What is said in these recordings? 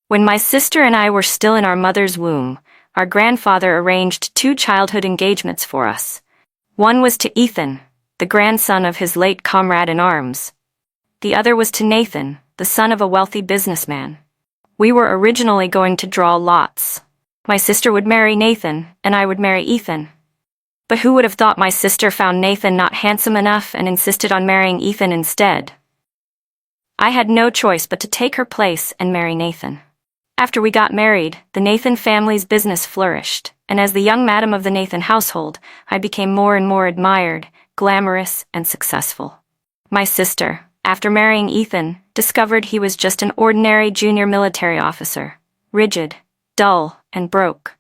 When my sister and I were still in our mother's womb, our grandfather arranged 2 childhood engagements for us. One was to Ethan, the grandson of his late comrade in arms. The other was to Nathan, the son of a wealthy businessman. We were originally going to draw lots. My sister would marry Nathan, and I would marry Ethan. But who would have thought my sister found Nathan not handsome enough and insisted on marrying Ethan instead? I had no choice but to take her place and marry Nathan. After we got married, the Nathan family's business flourished, and as the young madam of the Nathan household, I became more and more admired, glamorous, and successful. My sister, after marrying Ethan, discovered he was just an ordinary junior military officer, rigid, dull, and broke.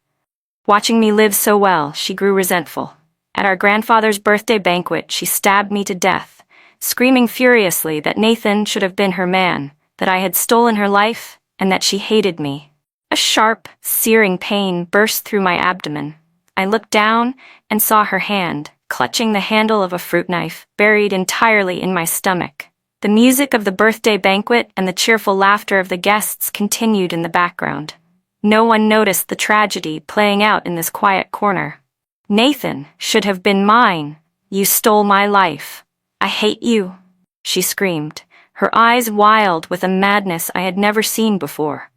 Watching me live so well, she grew resentful. At our grandfather's birthday banquet, she stabbed me to death, screaming furiously that Nathan should have been her man, that I had stolen her life, and that she hated me. A sharp, searing pain burst through my abdomen. I looked down and saw her hand, clutching the handle of a fruit knife, buried entirely in my stomach. The music of the birthday banquet and the cheerful laughter of the guests continued in the background. No one noticed the tragedy playing out in this quiet corner. "Nathan should have been mine. You stole my life. I hate you," she screamed, her eyes wild with a madness I had never seen before.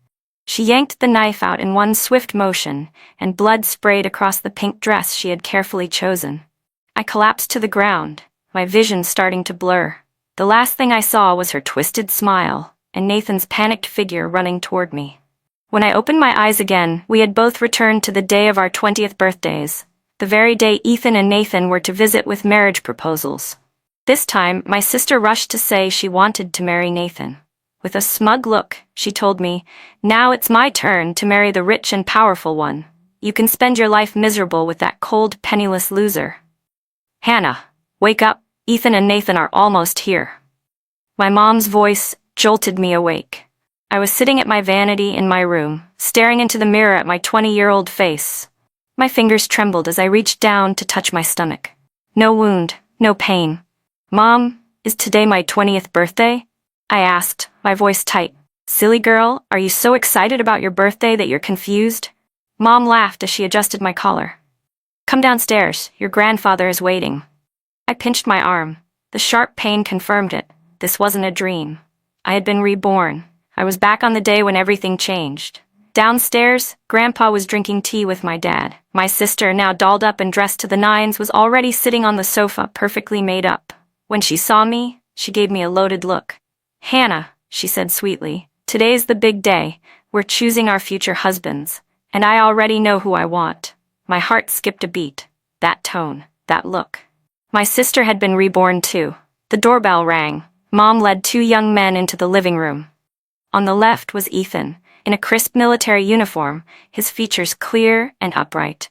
She yanked the knife out in one swift motion, and blood sprayed across the pink dress she had carefully chosen. I collapsed to the ground, my vision starting to blur. The last thing I saw was her twisted smile, and Nathan's panicked figure running toward me. When I opened my eyes again, we had both returned to the day of our 20th birthdays, the very day Ethan and Nathan were to visit with marriage proposals. This time, my sister rushed to say she wanted to marry Nathan. With a smug look, she told me, "Now it's my turn to marry the rich and powerful one. You can spend your life miserable with that cold, penniless loser." "Hannah, wake up. Ethan and Nathan are almost here." My mom's voice jolted me awake. I was sitting at my vanity in my room, staring into the mirror at my 20-year-old face. My fingers trembled as I reached down to touch my stomach. No wound, no pain. "Mom, is today my 20th birthday?" I asked, my voice tight. "Silly girl, are you so excited about your birthday that you're confused?" Mom laughed as she adjusted my collar. "Come downstairs, your grandfather is waiting." I pinched my arm. The sharp pain confirmed it. This wasn't a dream. I had been reborn. I was back on the day when everything changed. Downstairs, Grandpa was drinking tea with my dad. My sister, now dolled up and dressed to the nines, was already sitting on the sofa, perfectly made up. When she saw me, she gave me a loaded look. "Hannah," she said sweetly, "today's the big day. We're choosing our future husbands, and I already know who I want." My heart skipped a beat. That tone, that look. My sister had been reborn too. The doorbell rang. Mom led 2 young men into the living room. On the left was Ethan, in a crisp military uniform, his features clear and upright.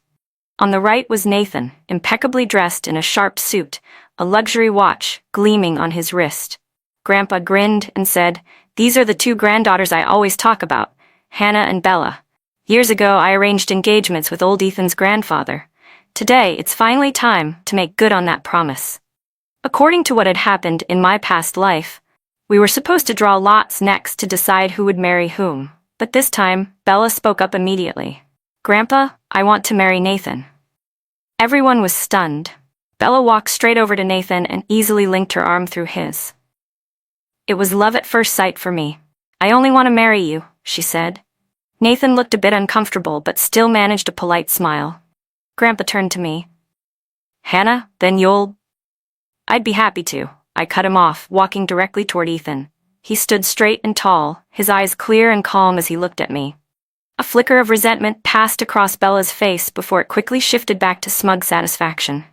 On the right was Nathan, impeccably dressed in a sharp suit, a luxury watch gleaming on his wrist. Grandpa grinned and said, "These are the 2 granddaughters I always talk about, Hannah and Bella. Years ago I arranged engagements with old Ethan's grandfather. Today it's finally time to make good on that promise." According to what had happened in my past life, we were supposed to draw lots next to decide who would marry whom, but this time Bella spoke up immediately. "Grandpa, I want to marry Nathan." Everyone was stunned. Bella walked straight over to Nathan and easily linked her arm through his. "It was love at first sight for me. I only want to marry you," she said. Nathan looked a bit uncomfortable but still managed a polite smile. Grandpa turned to me. "Hannah, then you'll—" "I'd be happy to," I cut him off, walking directly toward Ethan. He stood straight and tall, his eyes clear and calm as he looked at me. A flicker of resentment passed across Bella's face before it quickly shifted back to smug satisfaction.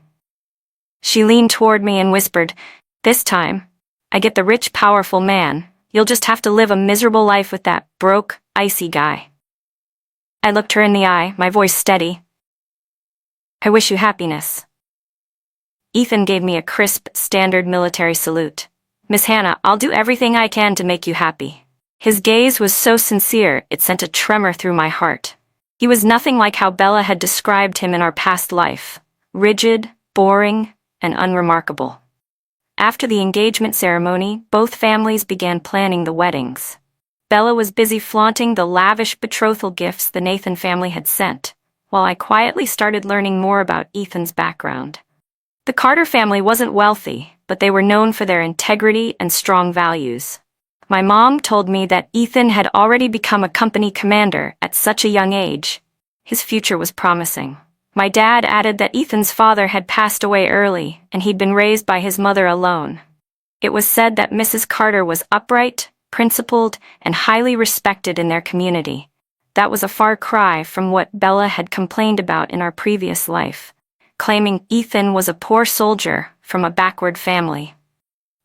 She leaned toward me and whispered, "This time, I get the rich, powerful man. You'll just have to live a miserable life with that broke, icy guy." I looked her in the eye, my voice steady. "I wish you happiness." Ethan gave me a crisp, standard military salute. "Miss Hannah, I'll do everything I can to make you happy." His gaze was so sincere, it sent a tremor through my heart. He was nothing like how Bella had described him in our past life. Rigid, boring, and unremarkable. After the engagement ceremony, both families began planning the weddings. Bella was busy flaunting the lavish betrothal gifts the Nathan family had sent, while I quietly started learning more about Ethan's background. The Carter family wasn't wealthy, but they were known for their integrity and strong values. My mom told me that Ethan had already become a company commander at such a young age. His future was promising. My dad added that Ethan's father had passed away early, and he'd been raised by his mother alone. It was said that Mrs. Carter was upright, principled, and highly respected in their community. That was a far cry from what Bella had complained about in our previous life, claiming Ethan was a poor soldier from a backward family.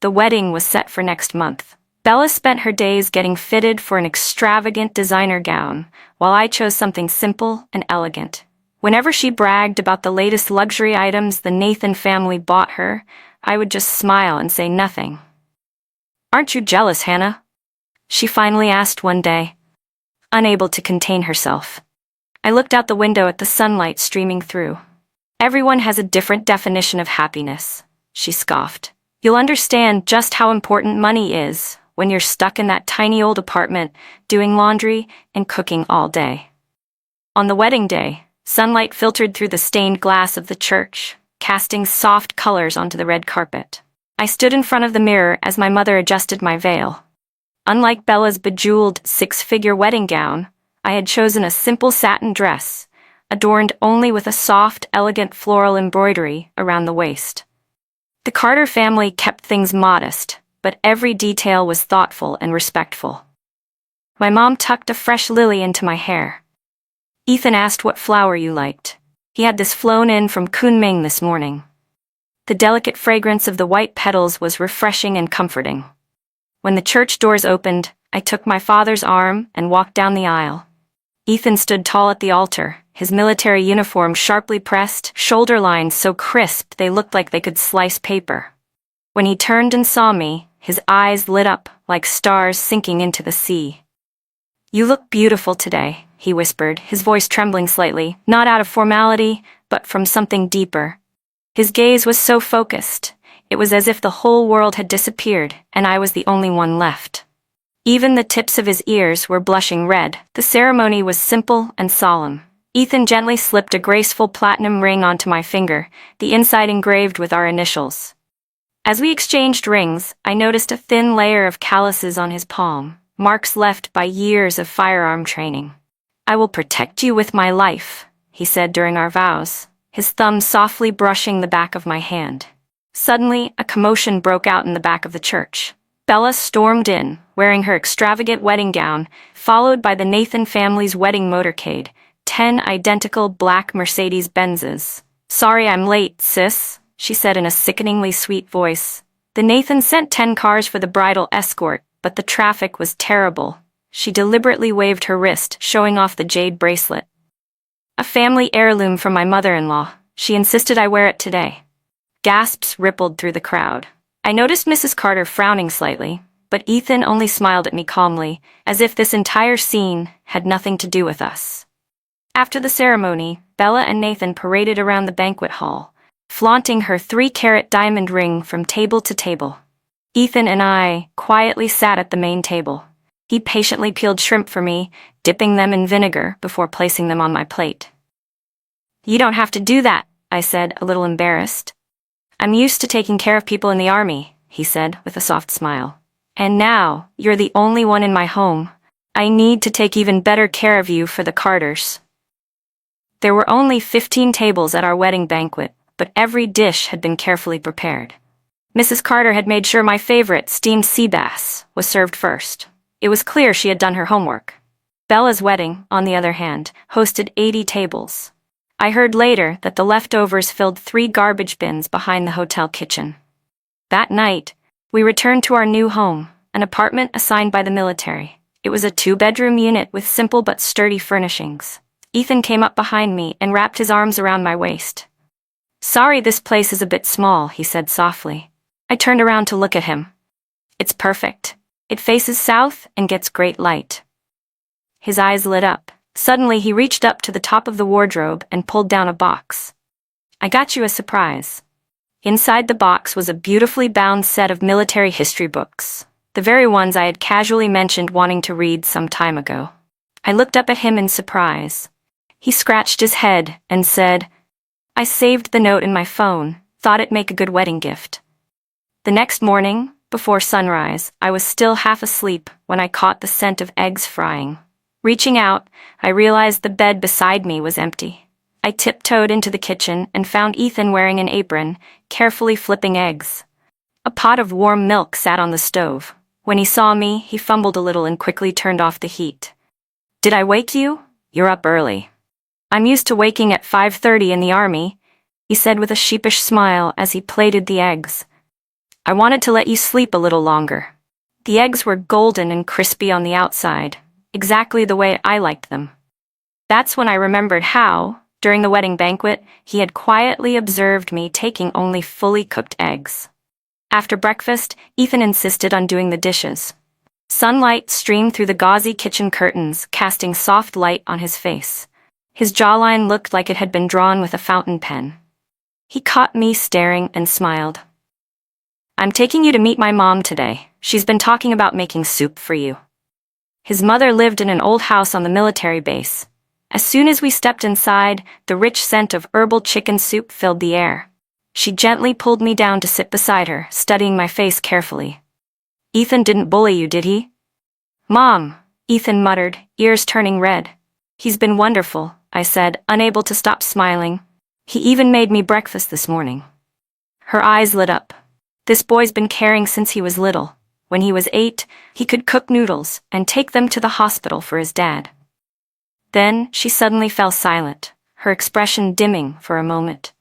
The wedding was set for next month. Bella spent her days getting fitted for an extravagant designer gown, while I chose something simple and elegant. Whenever she bragged about the latest luxury items the Nathan family bought her, I would just smile and say nothing. "Aren't you jealous, Hannah?" she finally asked one day, unable to contain herself. I looked out the window at the sunlight streaming through. "Everyone has a different definition of happiness," she scoffed. "You'll understand just how important money is when you're stuck in that tiny old apartment doing laundry and cooking all day." On the wedding day, sunlight filtered through the stained glass of the church, casting soft colors onto the red carpet. I stood in front of the mirror as my mother adjusted my veil. Unlike Bella's bejeweled six-figure wedding gown, I had chosen a simple satin dress, adorned only with a soft, elegant floral embroidery around the waist. The Carter family kept things modest, but every detail was thoughtful and respectful. My mom tucked a fresh lily into my hair. "Ethan asked what flower you liked. He had this flown in from Kunming this morning." The delicate fragrance of the white petals was refreshing and comforting. When the church doors opened, I took my father's arm and walked down the aisle. Ethan stood tall at the altar, his military uniform sharply pressed, shoulder lines so crisp they looked like they could slice paper. When he turned and saw me, his eyes lit up like stars sinking into the sea. "You look beautiful today," he whispered, his voice trembling slightly, not out of formality, but from something deeper. His gaze was so focused, it was as if the whole world had disappeared and I was the only one left. Even the tips of his ears were blushing red. The ceremony was simple and solemn. Ethan gently slipped a graceful platinum ring onto my finger, the inside engraved with our initials. As we exchanged rings, I noticed a thin layer of calluses on his palm, marks left by years of firearm training. "I will protect you with my life," he said during our vows, his thumb softly brushing the back of my hand. Suddenly, a commotion broke out in the back of the church. Bella stormed in, wearing her extravagant wedding gown, followed by the Nathan family's wedding motorcade, 10 identical black Mercedes-Benzes. "Sorry I'm late, sis," she said in a sickeningly sweet voice. The Nathan sent 10 cars for the bridal escort, but the traffic was terrible. She deliberately waved her wrist, showing off the jade bracelet. "A family heirloom from my mother-in-law. She insisted I wear it today." Gasps rippled through the crowd. I noticed Mrs. Carter frowning slightly, but Ethan only smiled at me calmly, as if this entire scene had nothing to do with us. After the ceremony, Bella and Nathan paraded around the banquet hall, flaunting her 3-carat diamond ring from table to table. Ethan and I quietly sat at the main table. He patiently peeled shrimp for me, dipping them in vinegar before placing them on my plate. "You don't have to do that," I said, a little embarrassed. "I'm used to taking care of people in the army," he said with a soft smile. "And now, you're the only one in my home. I need to take even better care of you for the Carters." There were only 15 tables at our wedding banquet, but every dish had been carefully prepared. Mrs. Carter had made sure my favorite, steamed sea bass, was served first. It was clear she had done her homework. Bella's wedding, on the other hand, hosted 80 tables. I heard later that the leftovers filled 3 garbage bins behind the hotel kitchen. That night, we returned to our new home, an apartment assigned by the military. It was a 2-bedroom unit with simple but sturdy furnishings. Ethan came up behind me and wrapped his arms around my waist. "Sorry this place is a bit small," he said softly. I turned around to look at him. "It's perfect. It faces south and gets great light." His eyes lit up. Suddenly he reached up to the top of the wardrobe and pulled down a box. "I got you a surprise." Inside the box was a beautifully bound set of military history books. the very ones I had casually mentioned wanting to read some time ago. I looked up at him in surprise. He scratched his head and said, "I saved the note in my phone, thought it'd make a good wedding gift." The next morning, before sunrise, I was still half asleep when I caught the scent of eggs frying. Reaching out, I realized the bed beside me was empty. I tiptoed into the kitchen and found Ethan wearing an apron, carefully flipping eggs. A pot of warm milk sat on the stove. When he saw me, he fumbled a little and quickly turned off the heat. "Did I wake you? You're up early." "I'm used to waking at 5:30 in the army," he said with a sheepish smile as he plated the eggs. "I wanted to let you sleep a little longer." The eggs were golden and crispy on the outside, exactly the way I liked them. That's when I remembered how, during the wedding banquet, he had quietly observed me taking only fully cooked eggs. After breakfast, Ethan insisted on doing the dishes. Sunlight streamed through the gauzy kitchen curtains, casting soft light on his face. His jawline looked like it had been drawn with a fountain pen. He caught me staring and smiled. "I'm taking you to meet my mom today. She's been talking about making soup for you." His mother lived in an old house on the military base. As soon as we stepped inside, the rich scent of herbal chicken soup filled the air. She gently pulled me down to sit beside her, studying my face carefully. "Ethan didn't bully you, did he?" "Mom," Ethan muttered, ears turning red. "He's been wonderful," I said, unable to stop smiling. "He even made me breakfast this morning." Her eyes lit up. "This boy's been caring since he was little. When he was 8, he could cook noodles and take them to the hospital for his dad." Then she suddenly fell silent, her expression dimming for a moment.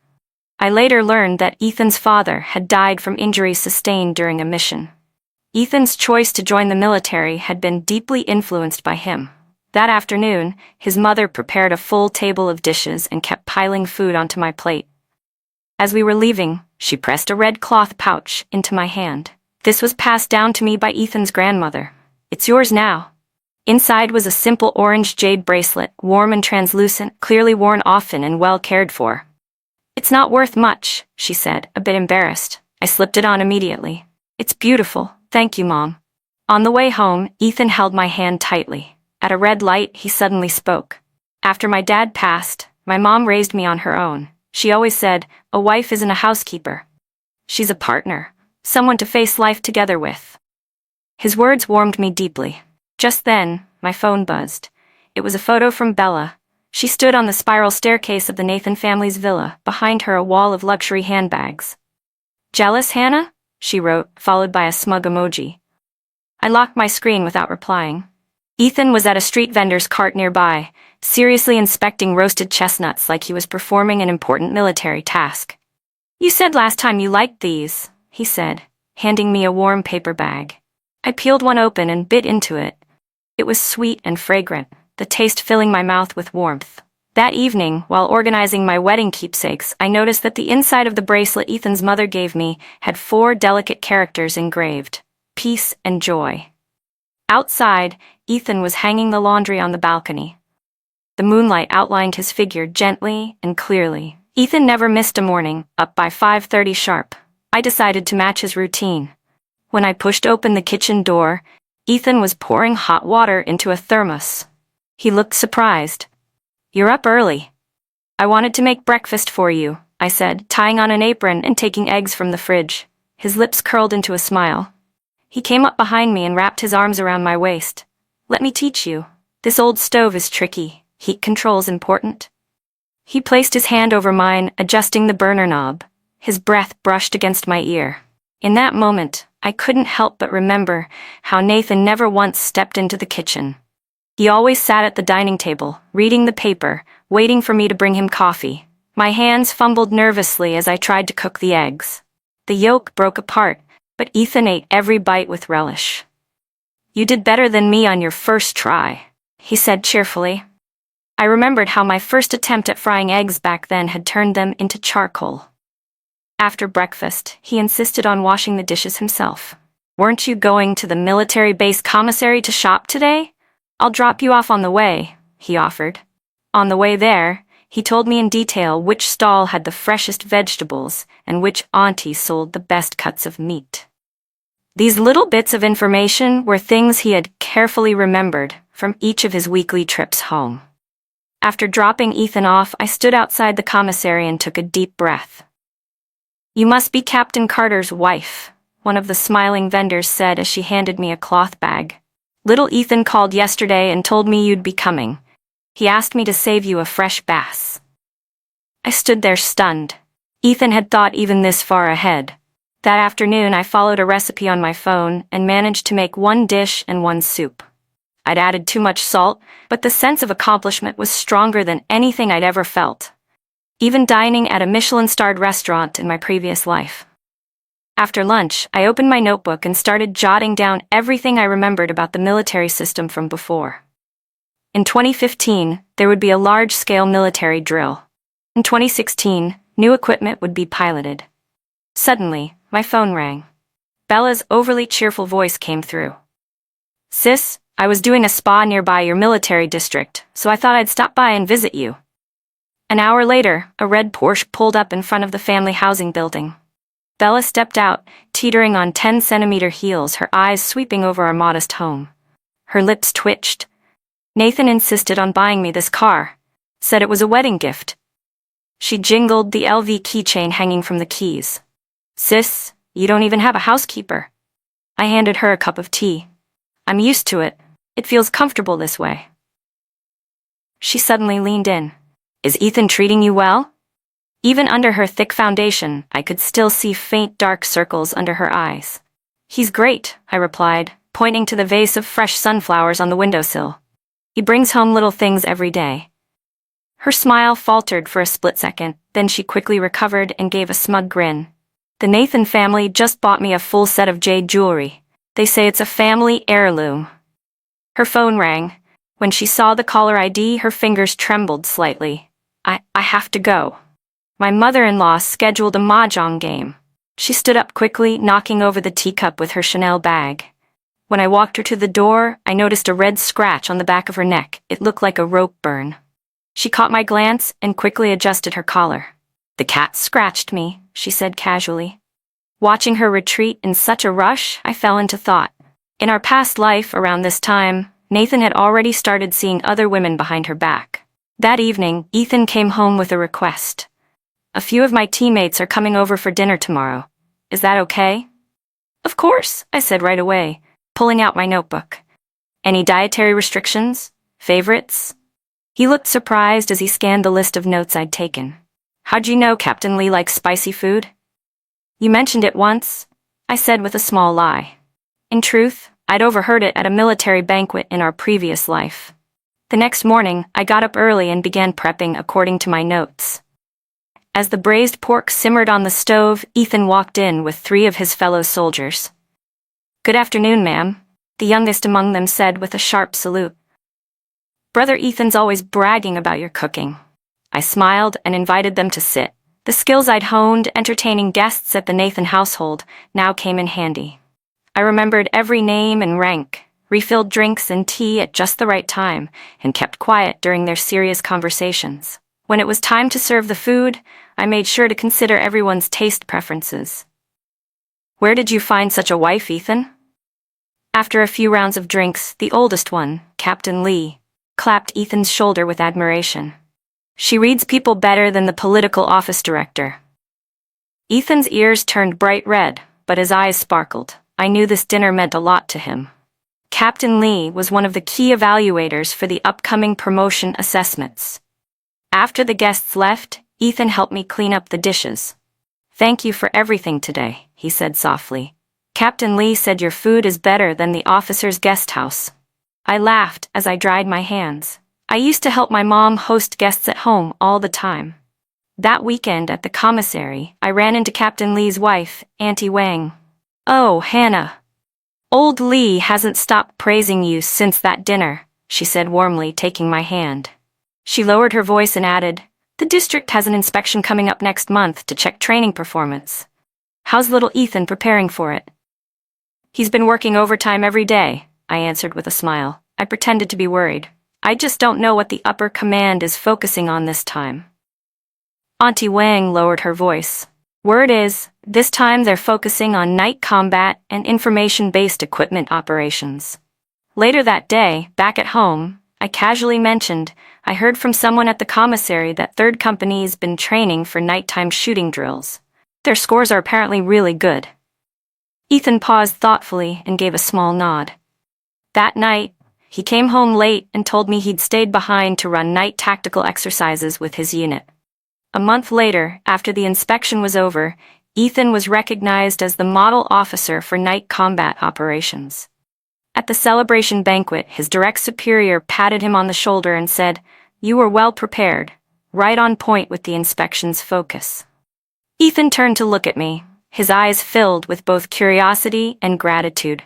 I later learned that Ethan's father had died from injuries sustained during a mission. Ethan's choice to join the military had been deeply influenced by him. That afternoon, his mother prepared a full table of dishes and kept piling food onto my plate. As we were leaving, she pressed a red cloth pouch into my hand. "This was passed down to me by Ethan's grandmother. It's yours now." Inside was a simple orange jade bracelet, warm and translucent, clearly worn often and well cared for. "It's not worth much," she said, a bit embarrassed. I slipped it on immediately. "It's beautiful, thank you, Mom." On the way home, Ethan held my hand tightly. At a red light, he suddenly spoke. "After my dad passed, my mom raised me on her own. She always said, a wife isn't a housekeeper. She's a partner, someone to face life together with." His words warmed me deeply. Just then, my phone buzzed. It was a photo from Bella. She stood on the spiral staircase of the Nathan family's villa, behind her a wall of luxury handbags. "Jealous, Hannah?" she wrote, followed by a smug emoji. I locked my screen without replying. Ethan was at a street vendor's cart nearby, seriously inspecting roasted chestnuts like he was performing an important military task. "You said last time you liked these," he said, handing me a warm paper bag. I peeled one open and bit into it. It was sweet and fragrant, the taste filling my mouth with warmth. That evening, while organizing my wedding keepsakes, I noticed that the inside of the bracelet Ethan's mother gave me had 4 delicate characters engraved: peace and joy. Outside, Ethan was hanging the laundry on the balcony. The moonlight outlined his figure gently and clearly. Ethan never missed a morning, up by 5:30 sharp. I decided to match his routine. When I pushed open the kitchen door, Ethan was pouring hot water into a thermos. He looked surprised. "You're up early." "I wanted to make breakfast for you," I said, tying on an apron and taking eggs from the fridge. His lips curled into a smile. He came up behind me and wrapped his arms around my waist. "Let me teach you. This old stove is tricky. Heat control's important." He placed his hand over mine, adjusting the burner knob. His breath brushed against my ear. In that moment, I couldn't help but remember how Nathan never once stepped into the kitchen. He always sat at the dining table, reading the paper, waiting for me to bring him coffee. My hands fumbled nervously as I tried to cook the eggs. The yolk broke apart, but Ethan ate every bite with relish. "You did better than me on your first try," he said cheerfully. I remembered how my first attempt at frying eggs back then had turned them into charcoal. After breakfast, he insisted on washing the dishes himself. "Weren't you going to the military base commissary to shop today? I'll drop you off on the way," he offered. On the way there, he told me in detail which stall had the freshest vegetables and which auntie sold the best cuts of meat. These little bits of information were things he had carefully remembered from each of his weekly trips home. After dropping Ethan off, I stood outside the commissary and took a deep breath. "You must be Captain Carter's wife," one of the smiling vendors said as she handed me a cloth bag. "Little Ethan called yesterday and told me you'd be coming. He asked me to save you a fresh bass." I stood there stunned. Ethan had thought even this far ahead. That afternoon, I followed a recipe on my phone and managed to make one dish and one soup. I'd added too much salt, but the sense of accomplishment was stronger than anything I'd ever felt, even dining at a Michelin-starred restaurant in my previous life. After lunch, I opened my notebook and started jotting down everything I remembered about the military system from before. In 2015, there would be a large-scale military drill. In 2016, new equipment would be piloted. Suddenly, my phone rang. Bella's overly cheerful voice came through. "Sis, I was doing a spa nearby your military district, so I thought I'd stop by and visit you." An hour later, a red Porsche pulled up in front of the family housing building. Bella stepped out, teetering on 10-centimeter heels, her eyes sweeping over our modest home. Her lips twitched. "Nathan insisted on buying me this car. Said it was a wedding gift." She jingled the LV keychain hanging from the keys. "Sis, you don't even have a housekeeper." I handed her a cup of tea. "I'm used to it. It feels comfortable this way." She suddenly leaned in. "Is Ethan treating you well?" Even under her thick foundation, I could still see faint dark circles under her eyes. "He's great," I replied, pointing to the vase of fresh sunflowers on the windowsill. "He brings home little things every day." Her smile faltered for a split second, then she quickly recovered and gave a smug grin. "The Nathan family just bought me a full set of jade jewelry. They say it's a family heirloom." Her phone rang. When she saw the caller ID, her fingers trembled slightly. I have to go. My mother-in-law scheduled a mahjong game." She stood up quickly, knocking over the teacup with her Chanel bag. When I walked her to the door, I noticed a red scratch on the back of her neck. It looked like a rope burn. She caught my glance and quickly adjusted her collar. "The cat scratched me," she said casually. Watching her retreat in such a rush, I fell into thought. In our past life, around this time, Nathan had already started seeing other women behind her back. That evening, Ethan came home with a request. "A few of my teammates are coming over for dinner tomorrow. Is that okay?" "Of course," I said right away, pulling out my notebook. "Any dietary restrictions? Favorites?" He looked surprised as he scanned the list of notes I'd taken. "How'd you know Captain Lee likes spicy food?" "You mentioned it once," I said with a small lie. In truth, I'd overheard it at a military banquet in our previous life. The next morning, I got up early and began prepping according to my notes. As the braised pork simmered on the stove, Ethan walked in with 3 of his fellow soldiers. "Good afternoon, ma'am," the youngest among them said with a sharp salute. "Brother Ethan's always bragging about your cooking." I smiled and invited them to sit. The skills I'd honed entertaining guests at the Nathan household now came in handy. I remembered every name and rank, refilled drinks and tea at just the right time, and kept quiet during their serious conversations. When it was time to serve the food, I made sure to consider everyone's taste preferences. "Where did you find such a wife, Ethan?" After a few rounds of drinks, the oldest one, Captain Lee, clapped Ethan's shoulder with admiration. "She reads people better than the political office director." Ethan's ears turned bright red, but his eyes sparkled. I knew this dinner meant a lot to him. Captain Lee was one of the key evaluators for the upcoming promotion assessments. After the guests left, Ethan helped me clean up the dishes. "Thank you for everything today," he said softly. "Captain Lee said your food is better than the officer's guest house." I laughed as I dried my hands. I used to help my mom host guests at home all the time. That weekend at the commissary, I ran into Captain Lee's wife, Auntie Wang. "Oh, Hannah. Old Lee hasn't stopped praising you since that dinner," she said warmly, taking my hand. She lowered her voice and added, "The district has an inspection coming up next month to check training performance. How's little Ethan preparing for it?" "He's been working overtime every day," I answered with a smile. I pretended to be worried. "I just don't know what the upper command is focusing on this time." Auntie Wang lowered her voice. Word is, this time they're focusing on night combat and information-based equipment operations. Later that day, back at home, I casually mentioned, I heard from someone at the commissary that Third Company's been training for nighttime shooting drills. Their scores are apparently really good. Ethan paused thoughtfully and gave a small nod. That night, he came home late and told me he'd stayed behind to run night tactical exercises with his unit. A month later, after the inspection was over, Ethan was recognized as the model officer for night combat operations. At the celebration banquet, his direct superior patted him on the shoulder and said, "You were well prepared, right on point with the inspection's focus." Ethan turned to look at me, his eyes filled with both curiosity and gratitude.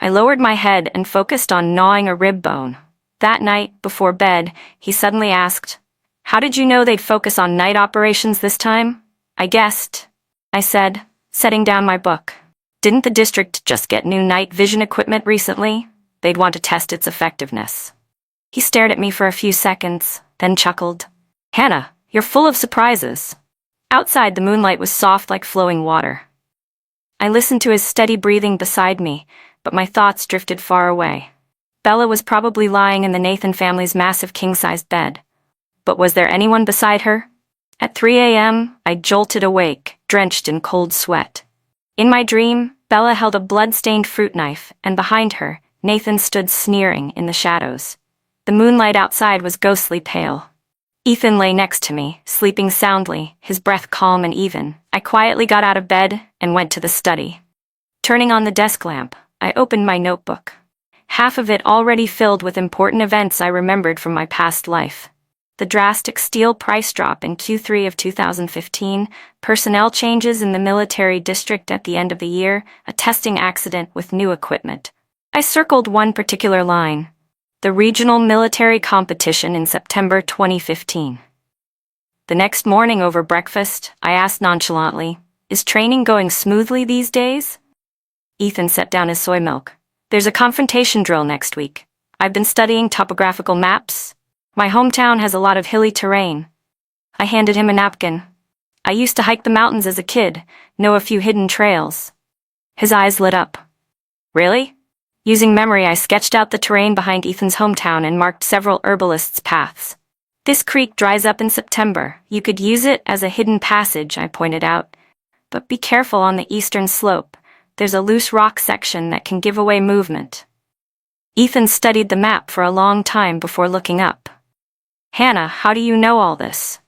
I lowered my head and focused on gnawing a rib bone. That night, before bed, he suddenly asked, "How did you know they'd focus on night operations this time?" "I guessed," I said, setting down my book. "Didn't the district just get new night vision equipment recently? They'd want to test its effectiveness." He stared at me for a few seconds, then chuckled. "Hannah, you're full of surprises." Outside, the moonlight was soft like flowing water. I listened to his steady breathing beside me, but my thoughts drifted far away. Bella was probably lying in the Nathan family's massive king-sized bed. But was there anyone beside her? At 3 a.m., I jolted awake, drenched in cold sweat. In my dream, Bella held a blood-stained fruit knife, and behind her, Nathan stood sneering in the shadows. The moonlight outside was ghostly pale. Ethan lay next to me, sleeping soundly, his breath calm and even. I quietly got out of bed and went to the study. Turning on the desk lamp, I opened my notebook. Half of it already filled with important events I remembered from my past life. The drastic steel price drop in Q3 of 2015, personnel changes in the military district at the end of the year, a testing accident with new equipment. I circled one particular line. The regional military competition in September 2015. The next morning over breakfast, I asked nonchalantly, "Is training going smoothly these days?" Ethan set down his soy milk. "There's a confrontation drill next week. I've been studying topographical maps. My hometown has a lot of hilly terrain." I handed him a napkin. "I used to hike the mountains as a kid, know a few hidden trails." His eyes lit up. "Really?" Using memory, I sketched out the terrain behind Ethan's hometown and marked several herbalists' paths. "This creek dries up in September. You could use it as a hidden passage," I pointed out. "But be careful on the eastern slope. There's a loose rock section that can give away movement." Ethan studied the map for a long time before looking up. "Hannah, how do you know all this?"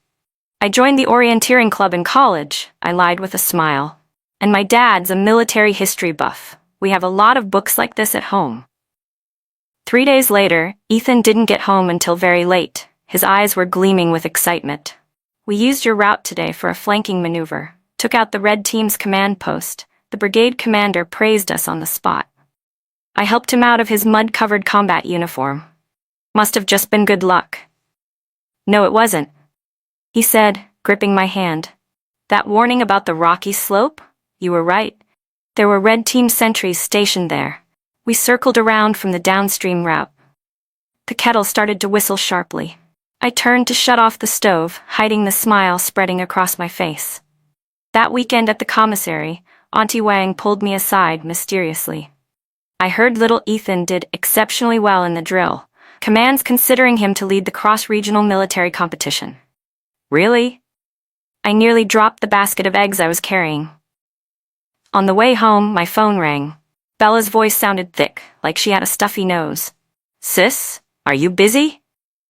"I joined the orienteering club in college," I lied with a smile. "And my dad's a military history buff. We have a lot of books like this at home." 3 days later, Ethan didn't get home until very late. His eyes were gleaming with excitement. "We used your route today for a flanking maneuver. Took out the red team's command post. The brigade commander praised us on the spot." I helped him out of his mud-covered combat uniform. "Must have just been good luck." "No, it wasn't," he said, gripping my hand. "That warning about the rocky slope? You were right. There were red team sentries stationed there. We circled around from the downstream route." The kettle started to whistle sharply. I turned to shut off the stove, hiding the smile spreading across my face. That weekend at the commissary, Auntie Wang pulled me aside mysteriously. "I heard little Ethan did exceptionally well in the drill. Command's considering him to lead the cross-regional military competition." "Really?" I nearly dropped the basket of eggs I was carrying. On the way home, my phone rang. Bella's voice sounded thick, like she had a stuffy nose. "Sis, are you busy?"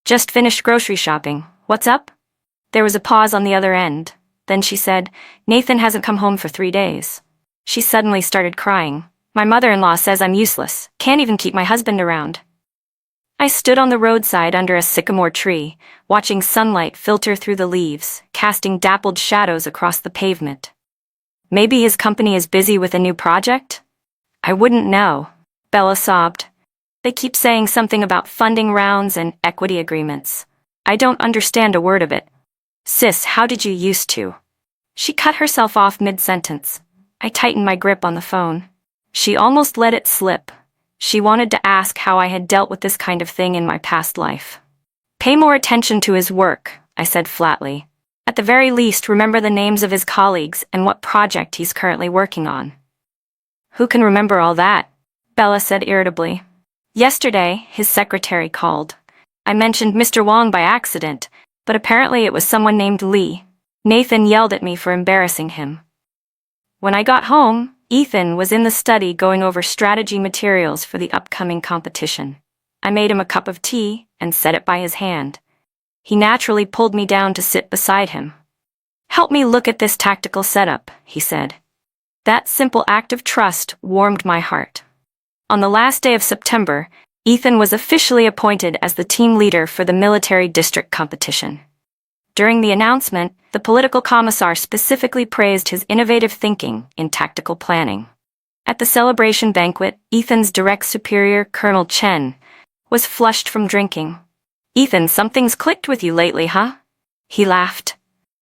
"Just finished grocery shopping. What's up?" There was a pause on the other end. Then she said, "Nathan hasn't come home for 3 days. She suddenly started crying. "My mother-in-law says I'm useless. Can't even keep my husband around." I stood on the roadside under a sycamore tree, watching sunlight filter through the leaves, casting dappled shadows across the pavement. "Maybe his company is busy with a new project?" "I wouldn't know," Bella sobbed. "They keep saying something about funding rounds and equity agreements. I don't understand a word of it." "Sis, how did you used to?" She cut herself off mid-sentence. I tightened my grip on the phone. She almost let it slip. She wanted to ask how I had dealt with this kind of thing in my past life. "Pay more attention to his work," I said flatly. At the very least, remember the names of his colleagues and what project he's currently working on. Who can remember all that? Bella said irritably. Yesterday, his secretary called. I mentioned Mr. Wong by accident, but apparently it was someone named Lee. Nathan yelled at me for embarrassing him. When I got home, Ethan was in the study going over strategy materials for the upcoming competition. I made him a cup of tea and set it by his hand. He naturally pulled me down to sit beside him. "Help me look at this tactical setup," he said. That simple act of trust warmed my heart. On the last day of September, Ethan was officially appointed as the team leader for the military district competition. During the announcement, the political commissar specifically praised his innovative thinking in tactical planning. At the celebration banquet, Ethan's direct superior, Colonel Chen, was flushed from drinking. "Ethan, something's clicked with you lately, huh?" He laughed.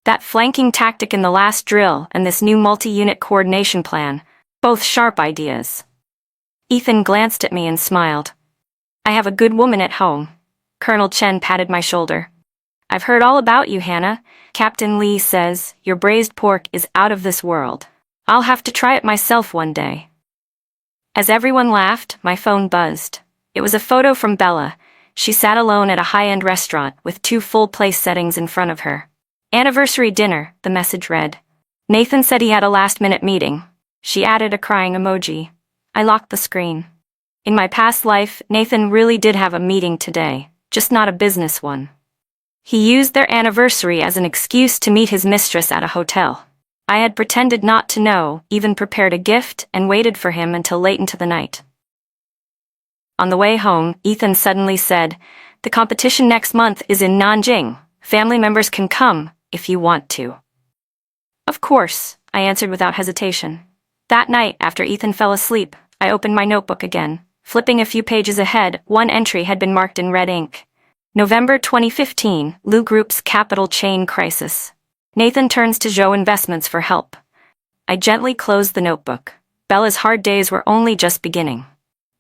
"That flanking tactic in the last drill and this new multi-unit coordination plan, both sharp ideas." Ethan glanced at me and smiled. "I have a good woman at home." Colonel Chen patted my shoulder. "I've heard all about you, Hannah. Captain Lee says your braised pork is out of this world. I'll have to try it myself one day." As everyone laughed, my phone buzzed. It was a photo from Bella. She sat alone at a high-end restaurant with 2 full-place settings in front of her. "Anniversary dinner," the message read. "Nathan said he had a last-minute meeting." She added a crying emoji. I locked the screen. In my past life, Nathan really did have a meeting today, just not a business one. He used their anniversary as an excuse to meet his mistress at a hotel. I had pretended not to know, even prepared a gift, and waited for him until late into the night. On the way home, Ethan suddenly said, "The competition next month is in Nanjing. Family members can come, if you want to." "Of course," I answered without hesitation. That night, after Ethan fell asleep, I opened my notebook again. Flipping a few pages ahead, one entry had been marked in red ink. November 2015, Lu Group's capital chain crisis. Nathan turns to Zhou Investments for help. I gently closed the notebook. Bella's hard days were only just beginning.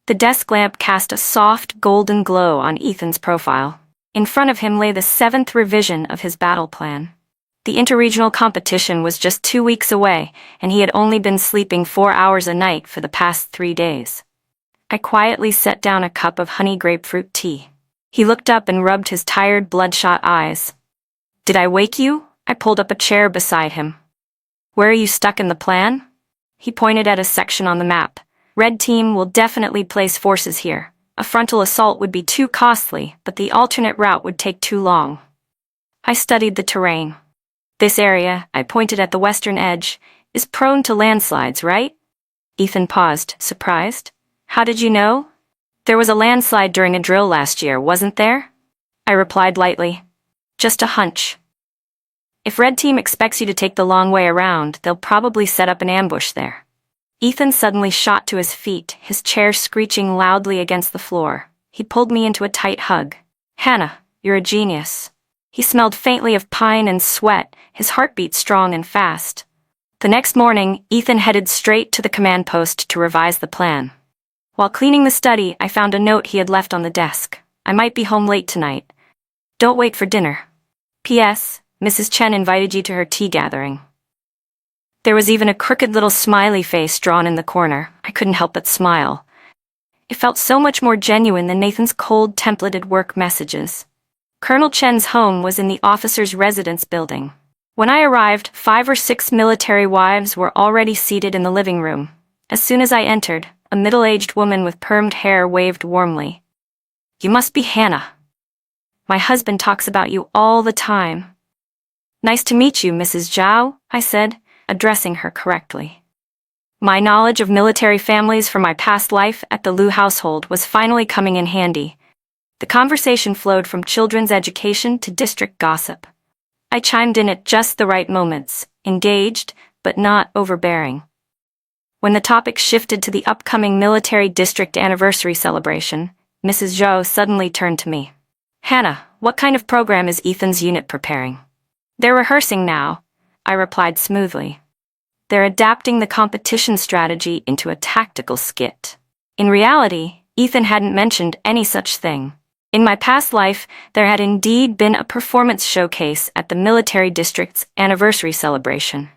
The desk lamp cast a soft, golden glow on Ethan's profile. In front of him lay the 7th revision of his battle plan. The interregional competition was just 2 weeks away, and he had only been sleeping 4 hours a night for the past 3 days. I quietly set down a cup of honey grapefruit tea. He looked up and rubbed his tired, bloodshot eyes. "Did I wake you?" I pulled up a chair beside him. "Where are you stuck in the plan?" He pointed at a section on the map. "Red team will definitely place forces here. A frontal assault would be too costly, but the alternate route would take too long." I studied the terrain. "This area," I pointed at the western edge, "is prone to landslides, right?" Ethan paused, surprised. "How did you know?" "There was a landslide during a drill last year, wasn't there?" I replied lightly. "Just a hunch." "If Red Team expects you to take the long way around, they'll probably set up an ambush there." Ethan suddenly shot to his feet, his chair screeching loudly against the floor. He pulled me into a tight hug. "Hannah, you're a genius." He smelled faintly of pine and sweat, his heartbeat strong and fast. The next morning, Ethan headed straight to the command post to revise the plan. While cleaning the study, I found a note he had left on the desk. "I might be home late tonight. Don't wait for dinner. P.S. Mrs. Chen invited you to her tea gathering." There was even a crooked little smiley face drawn in the corner. I couldn't help but smile. It felt so much more genuine than Nathan's cold, templated work messages. Colonel Chen's home was in the officer's residence building. When I arrived, 5 or 6 military wives were already seated in the living room. As soon as I entered, a middle-aged woman with permed hair waved warmly. "You must be Hannah. My husband talks about you all the time." "Nice to meet you, Mrs. Zhao," I said, addressing her correctly. My knowledge of military families from my past life at the Lu household was finally coming in handy. The conversation flowed from children's education to district gossip. I chimed in at just the right moments, engaged, but not overbearing. When the topic shifted to the upcoming military district anniversary celebration, Mrs. Zhou suddenly turned to me. "Hannah, what kind of program is Ethan's unit preparing?" "They're rehearsing now," I replied smoothly. "They're adapting the competition strategy into a tactical skit." In reality, Ethan hadn't mentioned any such thing. In my past life, there had indeed been a performance showcase at the military district's anniversary celebration.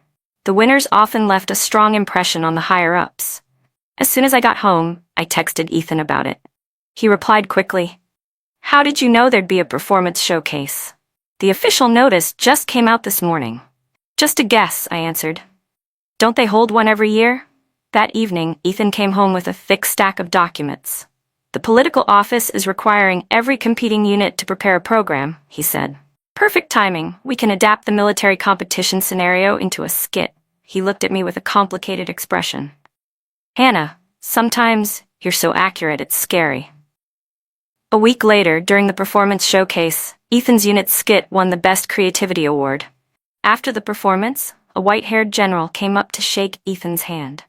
The winners often left a strong impression on the higher-ups. As soon as I got home, I texted Ethan about it. He replied quickly, "How did you know there'd be a performance showcase? The official notice just came out this morning." "Just a guess," I answered. "Don't they hold one every year?" That evening, Ethan came home with a thick stack of documents. "The political office is requiring every competing unit to prepare a program," he said. "Perfect timing. We can adapt the military competition scenario into a skit." He looked at me with a complicated expression. "Hannah, sometimes you're so accurate it's scary." A week later, during the performance showcase, Ethan's unit's skit won the Best Creativity Award. After the performance, a white-haired general came up to shake Ethan's hand.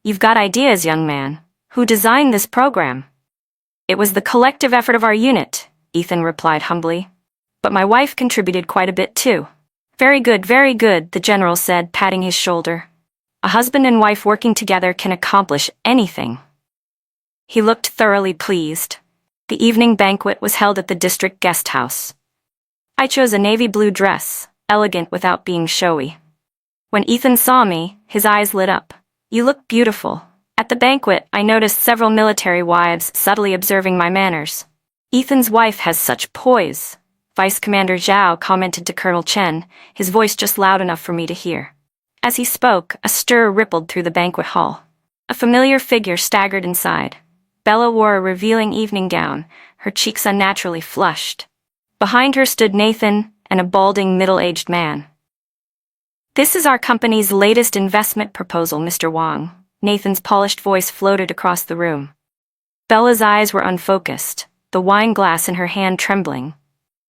"You've got ideas, young man. Who designed this program?" "It was the collective effort of our unit," Ethan replied humbly. "But my wife contributed quite a bit too." Very good, the general said, patting his shoulder. "A husband and wife working together can accomplish anything." He looked thoroughly pleased. The evening banquet was held at the district guest house. I chose a navy blue dress, elegant without being showy. When Ethan saw me, his eyes lit up. "You look beautiful." At the banquet, I noticed several military wives subtly observing my manners. "Ethan's wife has such poise," Vice Commander Zhao commented to Colonel Chen, his voice just loud enough for me to hear. As he spoke, a stir rippled through the banquet hall. A familiar figure staggered inside. Bella wore a revealing evening gown, her cheeks unnaturally flushed. Behind her stood Nathan and a balding middle-aged man. "This is our company's latest investment proposal, Mr. Wang." Nathan's polished voice floated across the room. Bella's eyes were unfocused, the wine glass in her hand trembling.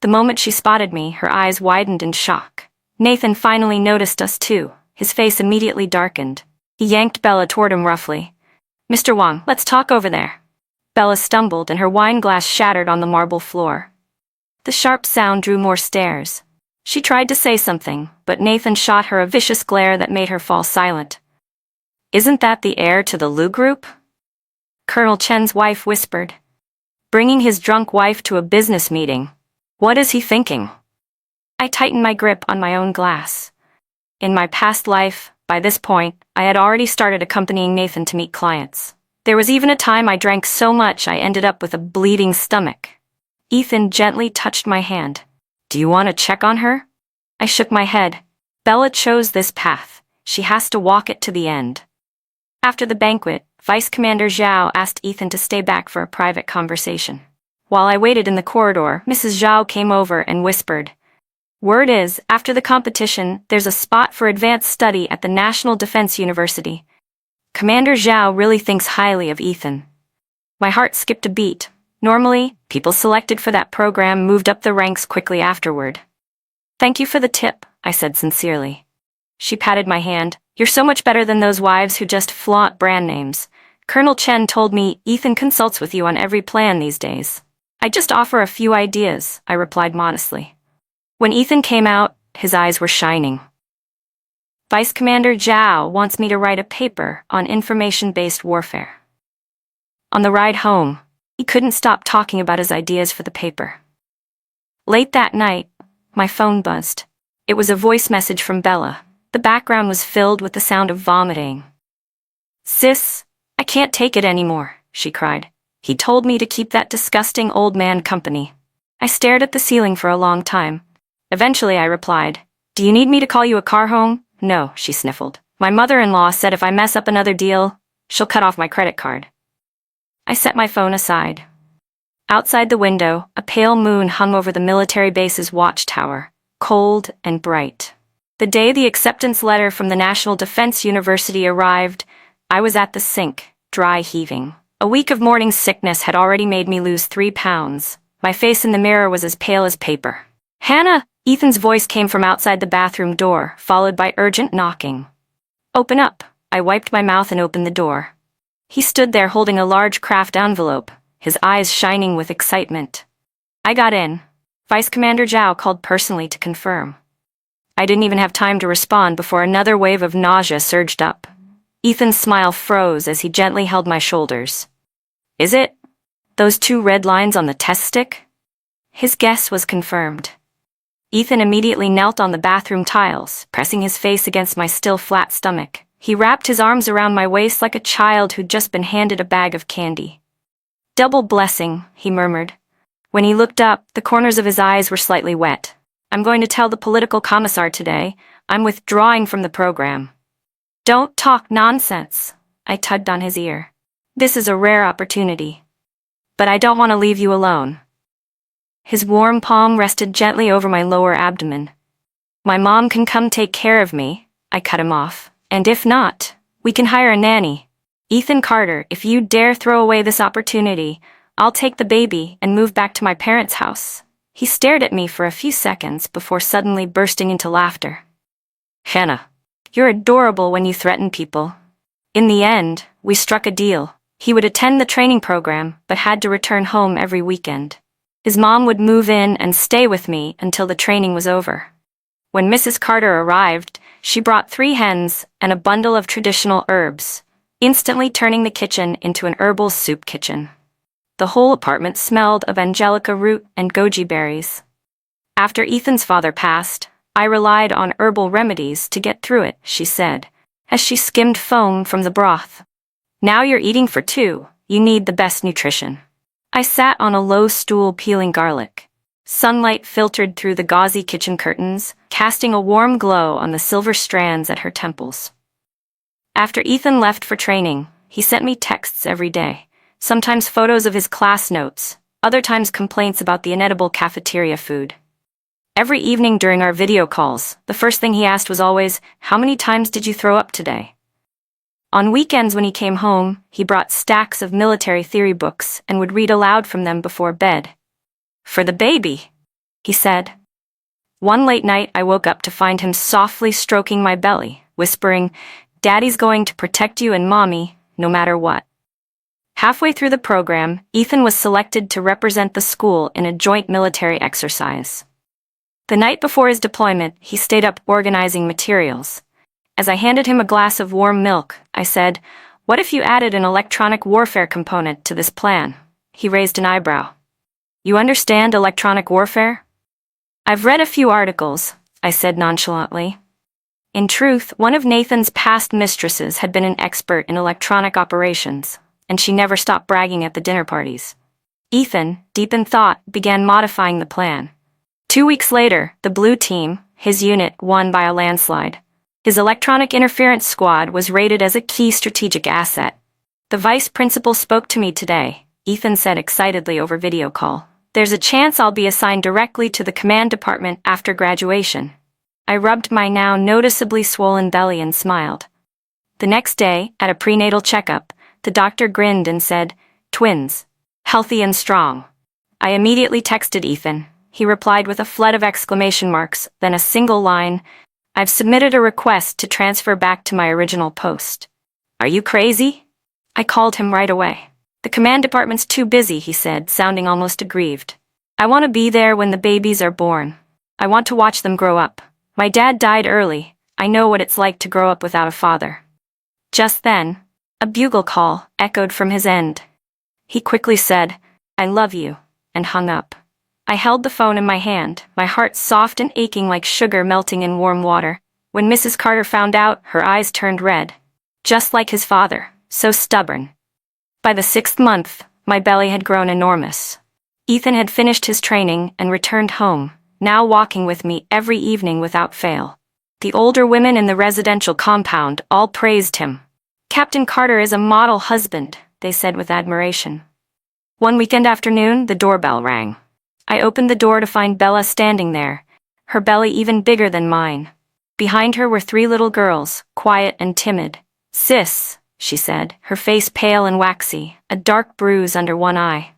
The moment she spotted me, her eyes widened in shock. Nathan finally noticed us too. His face immediately darkened. He yanked Bella toward him roughly. "Mr. Wang, let's talk over there." Bella stumbled and her wine glass shattered on the marble floor. The sharp sound drew more stares. She tried to say something, but Nathan shot her a vicious glare that made her fall silent. "Isn't that the heir to the Lu Group?" Colonel Chen's wife whispered. "Bringing his drunk wife to a business meeting. What is he thinking?" I tightened my grip on my own glass. In my past life, by this point, I had already started accompanying Nathan to meet clients. There was even a time I drank so much I ended up with a bleeding stomach. Ethan gently touched my hand. "Do you want to check on her?" I shook my head. "Bella chose this path. She has to walk it to the end." After the banquet, Vice Commander Zhao asked Ethan to stay back for a private conversation. While I waited in the corridor, Mrs. Zhao came over and whispered, "Word is, after the competition, there's a spot for advanced study at the National Defense University. Commander Zhao really thinks highly of Ethan." My heart skipped a beat. Normally, people selected for that program moved up the ranks quickly afterward. "Thank you for the tip," I said sincerely. She patted my hand. "You're so much better than those wives who just flaunt brand names. Colonel Chen told me Ethan consults with you on every plan these days." "I just offer a few ideas," I replied modestly. When Ethan came out, his eyes were shining. "Vice Commander Zhao wants me to write a paper on information-based warfare." On the ride home, he couldn't stop talking about his ideas for the paper. Late that night, my phone buzzed. It was a voice message from Bella. The background was filled with the sound of vomiting. "Sis, I can't take it anymore," she cried. "He told me to keep that disgusting old man company." I stared at the ceiling for a long time. Eventually I replied, "Do you need me to call you a car home?" "No," she sniffled. "My mother-in-law said if I mess up another deal, she'll cut off my credit card." I set my phone aside. Outside the window, a pale moon hung over the military base's watchtower, cold and bright. The day the acceptance letter from the National Defense University arrived, I was at the sink, dry heaving. A week of morning sickness had already made me lose 3 pounds. My face in the mirror was as pale as paper. "Hannah!" Ethan's voice came from outside the bathroom door, followed by urgent knocking. "Open up." I wiped my mouth and opened the door. He stood there holding a large craft envelope, his eyes shining with excitement. I got in. Vice Commander Zhao called personally to confirm. I didn't even have time to respond before another wave of nausea surged up. Ethan's smile froze as he gently held my shoulders. "Is it?" Those 2 red lines on the test stick? His guess was confirmed. Ethan immediately knelt on the bathroom tiles, pressing his face against my still flat stomach. He wrapped his arms around my waist like a child who'd just been handed a bag of candy. "Double blessing," he murmured. When he looked up, the corners of his eyes were slightly wet. "I'm going to tell the political commissar today. I'm withdrawing from the program." "Don't talk nonsense," I tugged on his ear. "This is a rare opportunity. But I don't want to leave you alone." His warm palm rested gently over my lower abdomen. "My mom can come take care of me," I cut him off. "And if not, we can hire a nanny. Ethan Carter, if you dare throw away this opportunity, I'll take the baby and move back to my parents' house." He stared at me for a few seconds before suddenly bursting into laughter. "Hannah, you're adorable when you threaten people." In the end, we struck a deal. He would attend the training program, but had to return home every weekend. His mom would move in and stay with me until the training was over. When Mrs. Carter arrived, she brought 3 hens and a bundle of traditional herbs, instantly turning the kitchen into an herbal soup kitchen. The whole apartment smelled of angelica root and goji berries. "After Ethan's father passed, I relied on herbal remedies to get through it," she said, as she skimmed foam from the broth. "Now you're eating for 2, you need the best nutrition." I sat on a low stool peeling garlic. Sunlight filtered through the gauzy kitchen curtains, casting a warm glow on the silver strands at her temples. After Ethan left for training, he sent me texts every day, sometimes photos of his class notes, other times complaints about the inedible cafeteria food. Every evening during our video calls, the first thing he asked was always, "How many times did you throw up today?" On weekends when he came home, he brought stacks of military theory books and would read aloud from them before bed. "For the baby," he said. One late night I woke up to find him softly stroking my belly, whispering, "Daddy's going to protect you and Mommy, no matter what." Halfway through the program, Ethan was selected to represent the school in a joint military exercise. The night before his deployment, he stayed up organizing materials. As I handed him a glass of warm milk, I said, "What if you added an electronic warfare component to this plan?" He raised an eyebrow. "You understand electronic warfare?" "I've read a few articles," I said nonchalantly. In truth, one of Nathan's past mistresses had been an expert in electronic operations, and she never stopped bragging at the dinner parties. Ethan, deep in thought, began modifying the plan. 2 weeks later, the blue team, his unit, won by a landslide. His electronic interference squad was rated as a key strategic asset. "The vice principal spoke to me today," Ethan said excitedly over video call. "There's a chance I'll be assigned directly to the command department after graduation." I rubbed my now noticeably swollen belly and smiled. The next day, at a prenatal checkup, the doctor grinned and said, "Twins. Healthy and strong." I immediately texted Ethan. He replied with a flood of exclamation marks, then a single line, "I've submitted a request to transfer back to my original post." "Are you crazy?" I called him right away. "The command department's too busy," he said, sounding almost aggrieved. "I want to be there when the babies are born. I want to watch them grow up. My dad died early. I know what it's like to grow up without a father." Just then, a bugle call echoed from his end. He quickly said, "I love you," and hung up. I held the phone in my hand, my heart soft and aching like sugar melting in warm water. When Mrs. Carter found out, her eyes turned red. Just like his father, so stubborn. By the 6th month, my belly had grown enormous. Ethan had finished his training and returned home, now walking with me every evening without fail. The older women in the residential compound all praised him. "Captain Carter is a model husband," they said with admiration. One weekend afternoon, the doorbell rang. I opened the door to find Bella standing there, her belly even bigger than mine. Behind her were 3 little girls, quiet and timid. "Sis," she said, her face pale and waxy, a dark bruise under one eye.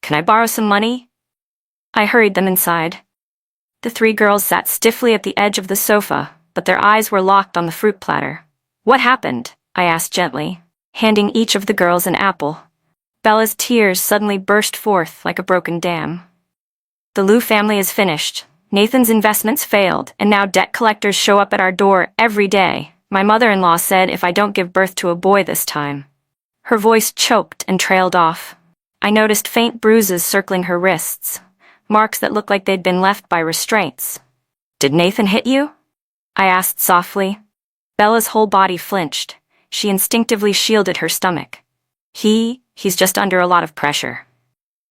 "Can I borrow some money?" I hurried them inside. The 3 girls sat stiffly at the edge of the sofa, but their eyes were locked on the fruit platter. "What happened?" I asked gently, handing each of the girls an apple. Bella's tears suddenly burst forth like a broken dam. "The Liu family is finished. Nathan's investments failed, and now debt collectors show up at our door every day. My mother-in-law said if I don't give birth to a boy this time." Her voice choked and trailed off. I noticed faint bruises circling her wrists, marks that looked like they'd been left by restraints. "Did Nathan hit you?" I asked softly. Bella's whole body flinched. She instinctively shielded her stomach. He's just under a lot of pressure."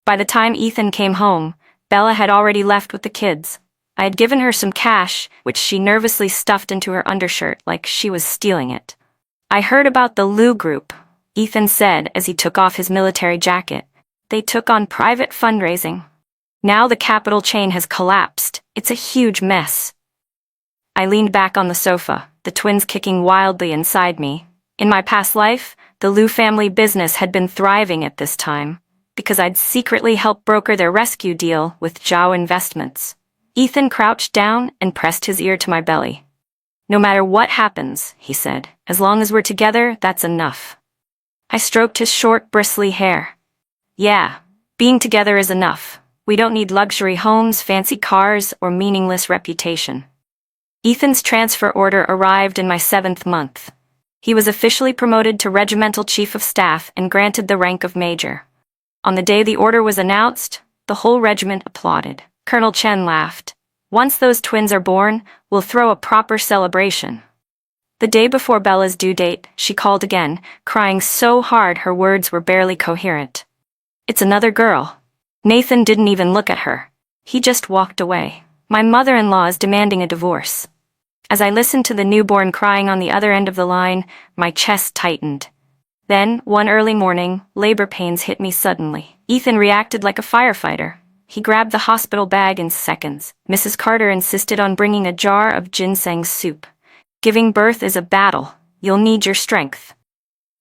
By the time Ethan came home, Bella had already left with the kids. I had given her some cash, which she nervously stuffed into her undershirt like she was stealing it. "I heard about the Lou Group," Ethan said as he took off his military jacket. "They took on private fundraising. Now the capital chain has collapsed. It's a huge mess." I leaned back on the sofa, the twins kicking wildly inside me. In my past life, the Lou family business had been thriving at this time, because I'd secretly helped broker their rescue deal with Zhao Investments. Ethan crouched down and pressed his ear to my belly. "No matter what happens," he said, "as long as we're together, that's enough." I stroked his short, bristly hair. "Yeah, being together is enough. We don't need luxury homes, fancy cars, or meaningless reputation." Ethan's transfer order arrived in my 7th month. He was officially promoted to Regimental Chief of Staff and granted the rank of Major. On the day the order was announced, the whole regiment applauded. Colonel Chen laughed. "Once those twins are born, we'll throw a proper celebration." The day before Bella's due date, she called again, crying so hard her words were barely coherent. "It's another girl." Nathan didn't even look at her. He just walked away. "My mother-in-law is demanding a divorce." As I listened to the newborn crying on the other end of the line, my chest tightened. Then, one early morning, labor pains hit me suddenly. Ethan reacted like a firefighter. He grabbed the hospital bag in seconds. Mrs. Carter insisted on bringing a jar of ginseng soup. "Giving birth is a battle. You'll need your strength."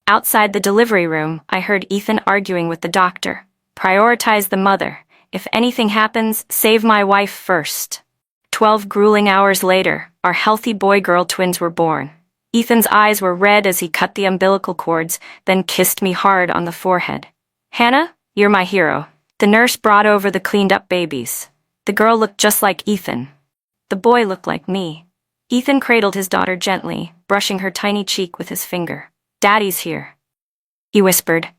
Outside the delivery room, I heard Ethan arguing with the doctor. "Prioritize the mother. If anything happens, save my wife first." 12 grueling hours later, our healthy boy-girl twins were born. Ethan's eyes were red as he cut the umbilical cords, then kissed me hard on the forehead. "Hannah, you're my hero." The nurse brought over the cleaned-up babies. The girl looked just like Ethan. The boy looked like me. Ethan cradled his daughter gently, brushing her tiny cheek with his finger. "Daddy's here," he whispered.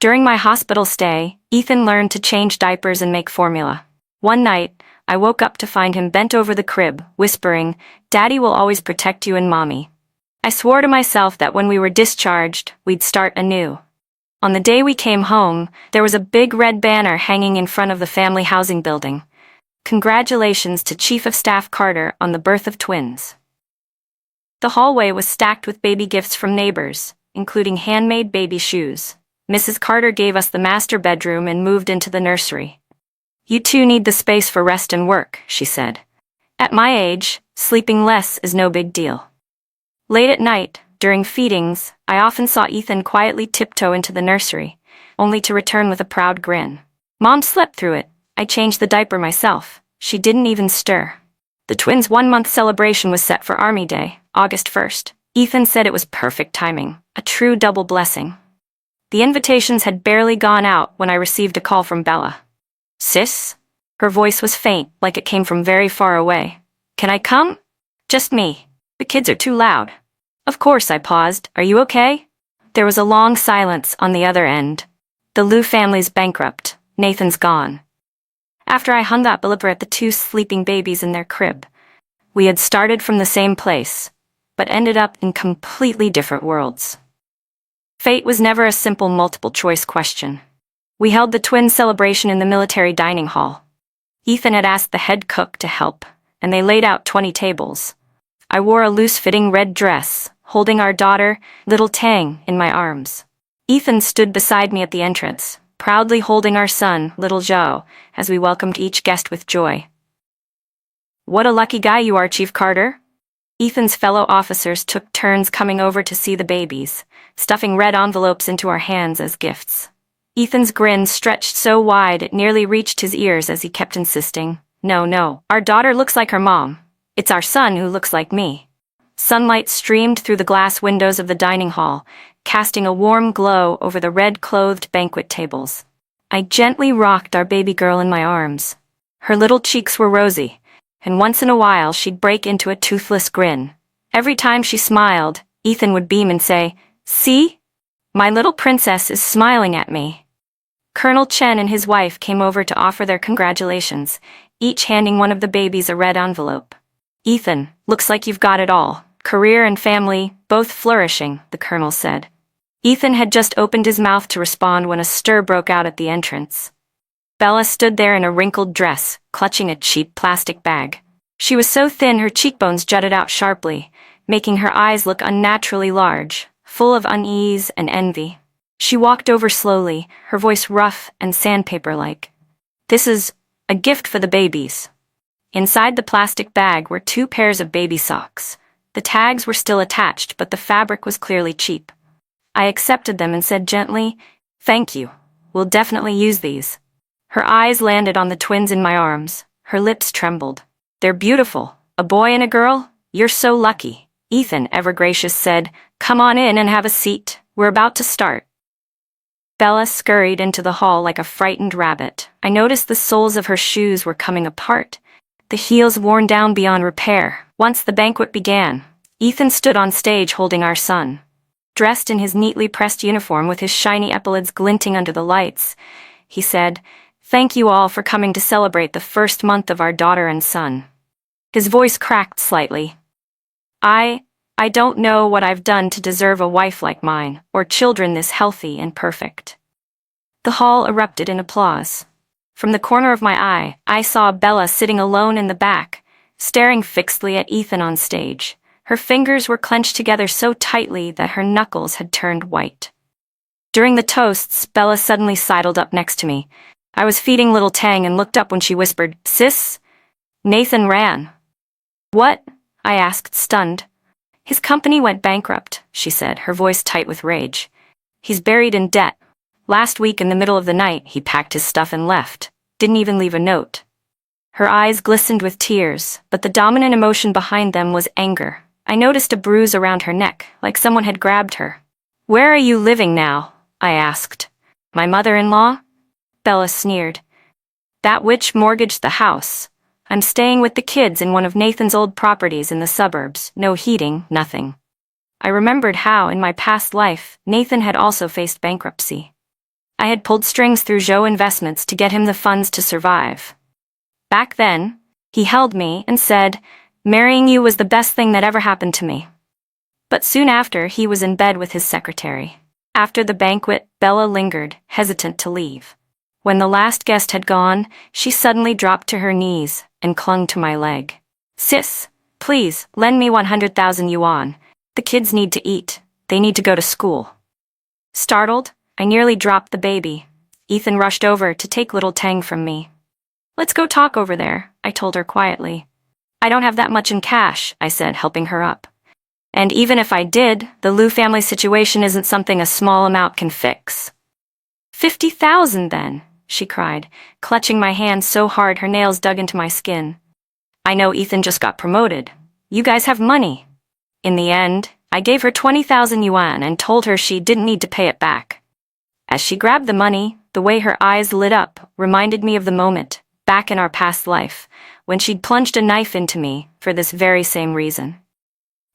During my hospital stay, Ethan learned to change diapers and make formula. One night, I woke up to find him bent over the crib, whispering, "Daddy will always protect you and Mommy." I swore to myself that when we were discharged, we'd start anew. On the day we came home, there was a big red banner hanging in front of the family housing building. "Congratulations to Chief of Staff Carter on the birth of twins." The hallway was stacked with baby gifts from neighbors, including handmade baby shoes. Mrs. Carter gave us the master bedroom and moved into the nursery. "You two need the space for rest and work," she said. "At my age, sleeping less is no big deal." Late at night, during feedings, I often saw Ethan quietly tiptoe into the nursery, only to return with a proud grin. "Mom slept through it. I changed the diaper myself. She didn't even stir." The twins' 1-month celebration was set for Army Day, August 1st. Ethan said it was perfect timing, a true double blessing. The invitations had barely gone out when I received a call from Bella. "Sis?" Her voice was faint, like it came from very far away. "Can I come?" "Just me. The kids are too loud." "Of course," I paused. "Are you okay?" There was a long silence on the other end. The Liu family's bankrupt. Nathan's gone. After I hung up, I looked at the 2 sleeping babies in their crib. We had started from the same place, but ended up in completely different worlds. Fate was never a simple multiple-choice question. We held the twin celebration in the military dining hall. Ethan had asked the head cook to help, and they laid out 20 tables. I wore a loose-fitting red dress, holding our daughter, little Tang, in my arms. Ethan stood beside me at the entrance, proudly holding our son, little Zhao, as we welcomed each guest with joy. "What a lucky guy you are, Chief Carter." Ethan's fellow officers took turns coming over to see the babies, stuffing red envelopes into our hands as gifts. Ethan's grin stretched so wide it nearly reached his ears as he kept insisting, No, our daughter looks like her mom. It's our son who looks like me." Sunlight streamed through the glass windows of the dining hall, casting a warm glow over the red-clothed banquet tables. I gently rocked our baby girl in my arms. Her little cheeks were rosy, and once in a while she'd break into a toothless grin. Every time she smiled, Ethan would beam and say, "See? My little princess is smiling at me." Colonel Chen and his wife came over to offer their congratulations, each handing one of the babies a red envelope. "Ethan, looks like you've got it all. Career and family, both flourishing," the colonel said. Ethan had just opened his mouth to respond when a stir broke out at the entrance. Bella stood there in a wrinkled dress, clutching a cheap plastic bag. She was so thin her cheekbones jutted out sharply, making her eyes look unnaturally large, full of unease and envy. She walked over slowly, her voice rough and sandpaper-like. "This is a gift for the babies." Inside the plastic bag were 2 pairs of baby socks. The tags were still attached, but the fabric was clearly cheap. I accepted them and said gently, "Thank you. We'll definitely use these." Her eyes landed on the twins in my arms. Her lips trembled. "They're beautiful. A boy and a girl? You're so lucky." Ethan, ever gracious, said, "Come on in and have a seat. We're about to start." Bella scurried into the hall like a frightened rabbit. I noticed the soles of her shoes were coming apart, the heels worn down beyond repair. Once the banquet began, Ethan stood on stage holding our son. Dressed in his neatly pressed uniform with his shiny epaulets glinting under the lights, he said, "Thank you all for coming to celebrate the first month of our daughter and son." His voice cracked slightly. I don't know what I've done to deserve a wife like mine, or children this healthy and perfect." The hall erupted in applause. From the corner of my eye, I saw Bella sitting alone in the back, staring fixedly at Ethan on stage. Her fingers were clenched together so tightly that her knuckles had turned white. During the toasts, Bella suddenly sidled up next to me. I was feeding little Tang and looked up when she whispered, "Sis, Nathan ran." "What?" I asked, stunned. "His company went bankrupt," she said, her voice tight with rage. "He's buried in debt. Last week in the middle of the night, he packed his stuff and left. Didn't even leave a note." Her eyes glistened with tears, but the dominant emotion behind them was anger. I noticed a bruise around her neck, like someone had grabbed her. "Where are you living now?" I asked. "My mother-in-law?" Bella sneered. "That witch mortgaged the house. I'm staying with the kids in one of Nathan's old properties in the suburbs, no heating, nothing." I remembered how, in my past life, Nathan had also faced bankruptcy. I had pulled strings through Zhou Investments to get him the funds to survive. Back then, he held me and said, "Marrying you was the best thing that ever happened to me." But soon after, he was in bed with his secretary. After the banquet, Bella lingered, hesitant to leave. When the last guest had gone, she suddenly dropped to her knees and clung to my leg. "Sis, please, lend me 100,000 yuan. The kids need to eat. They need to go to school." Startled, I nearly dropped the baby. Ethan rushed over to take little Tang from me. "Let's go talk over there," I told her quietly. "I don't have that much in cash," I said, helping her up. "And even if I did, the Liu family situation isn't something a small amount can fix." 50,000 then," she cried, clutching my hand so hard her nails dug into my skin. "I know Ethan just got promoted. You guys have money." In the end, I gave her 20,000 yuan and told her she didn't need to pay it back. As she grabbed the money, the way her eyes lit up reminded me of the moment, back in our past life, when she'd plunged a knife into me for this very same reason.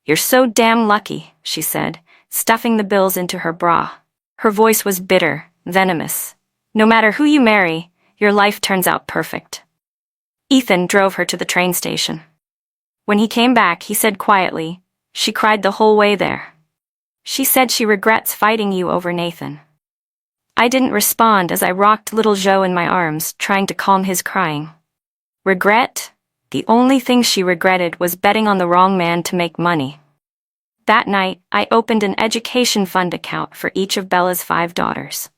"You're so damn lucky," she said, stuffing the bills into her bra. Her voice was bitter, venomous. "No matter who you marry, your life turns out perfect." Ethan drove her to the train station. When he came back, he said quietly, "She cried the whole way there. She said she regrets fighting you over Nathan." I didn't respond as I rocked little Zhou in my arms, trying to calm his crying. Regret? The only thing she regretted was betting on the wrong man to make money. That night, I opened an education fund account for each of Bella's 5 daughters.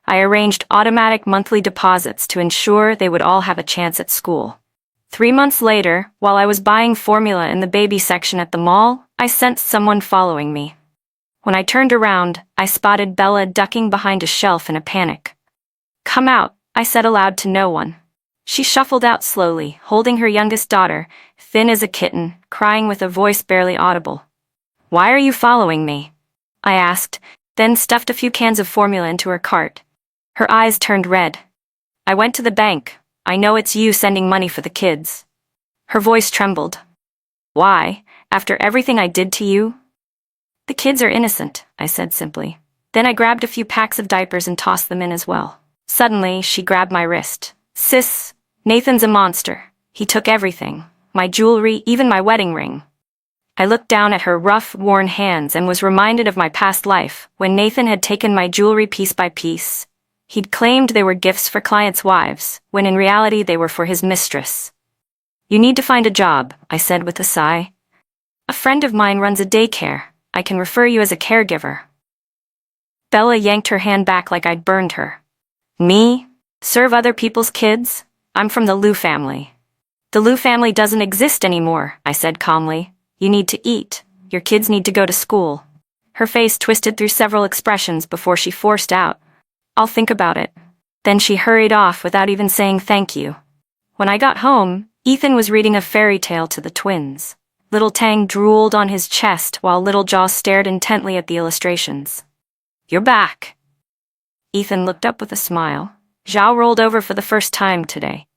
I arranged automatic monthly deposits to ensure they would all have a chance at school. 3 months later, while I was buying formula in the baby section at the mall, I sensed someone following me. When I turned around, I spotted Bella ducking behind a shelf in a panic. "Come out," I said aloud to no one. She shuffled out slowly, holding her youngest daughter, thin as a kitten, crying with a voice barely audible. "Why are you following me?" I asked, then stuffed a few cans of formula into her cart. Her eyes turned red. "I went to the bank. I know it's you sending money for the kids." Her voice trembled. "Why? After everything I did to you?" "The kids are innocent," I said simply. Then I grabbed a few packs of diapers and tossed them in as well. Suddenly, she grabbed my wrist. Sis, Nathan's a monster. He took everything. My jewelry, even my wedding ring. I looked down at her rough, worn hands and was reminded of my past life, when Nathan had taken my jewelry piece by piece. He'd claimed they were gifts for clients' wives, when in reality they were for his mistress. You need to find a job, I said with a sigh. A friend of mine runs a daycare. I can refer you as a caregiver. Bella yanked her hand back like I'd burned her. Me? Serve other people's kids? I'm from the Liu family. The Liu family doesn't exist anymore, I said calmly. You need to eat. Your kids need to go to school. Her face twisted through several expressions before she forced out, I'll think about it. Then she hurried off without even saying thank you. When I got home, Ethan was reading a fairy tale to the twins. Little Tang drooled on his chest while Little Jaw stared intently at the illustrations. You're back. Ethan looked up with a smile. Zhao rolled over for the first time today.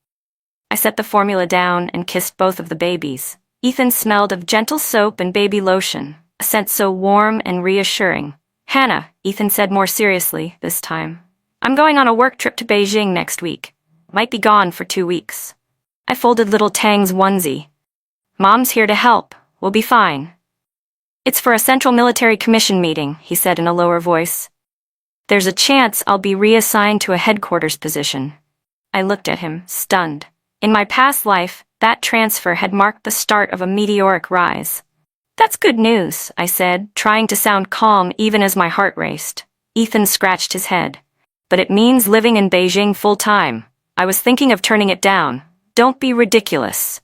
I set the formula down and kissed both of the babies. Ethan smelled of gentle soap and baby lotion, a scent so warm and reassuring. Hannah, Ethan said more seriously this time. I'm going on a work trip to Beijing next week. Might be gone for 2 weeks. I folded Little Tang's onesie. Mom's here to help. We'll be fine. It's for a Central Military Commission meeting, he said in a lower voice. There's a chance I'll be reassigned to a headquarters position. I looked at him, stunned. In my past life, that transfer had marked the start of a meteoric rise. That's good news, I said, trying to sound calm even as my heart raced. Ethan scratched his head. But it means living in Beijing full-time. I was thinking of turning it down. Don't be ridiculous.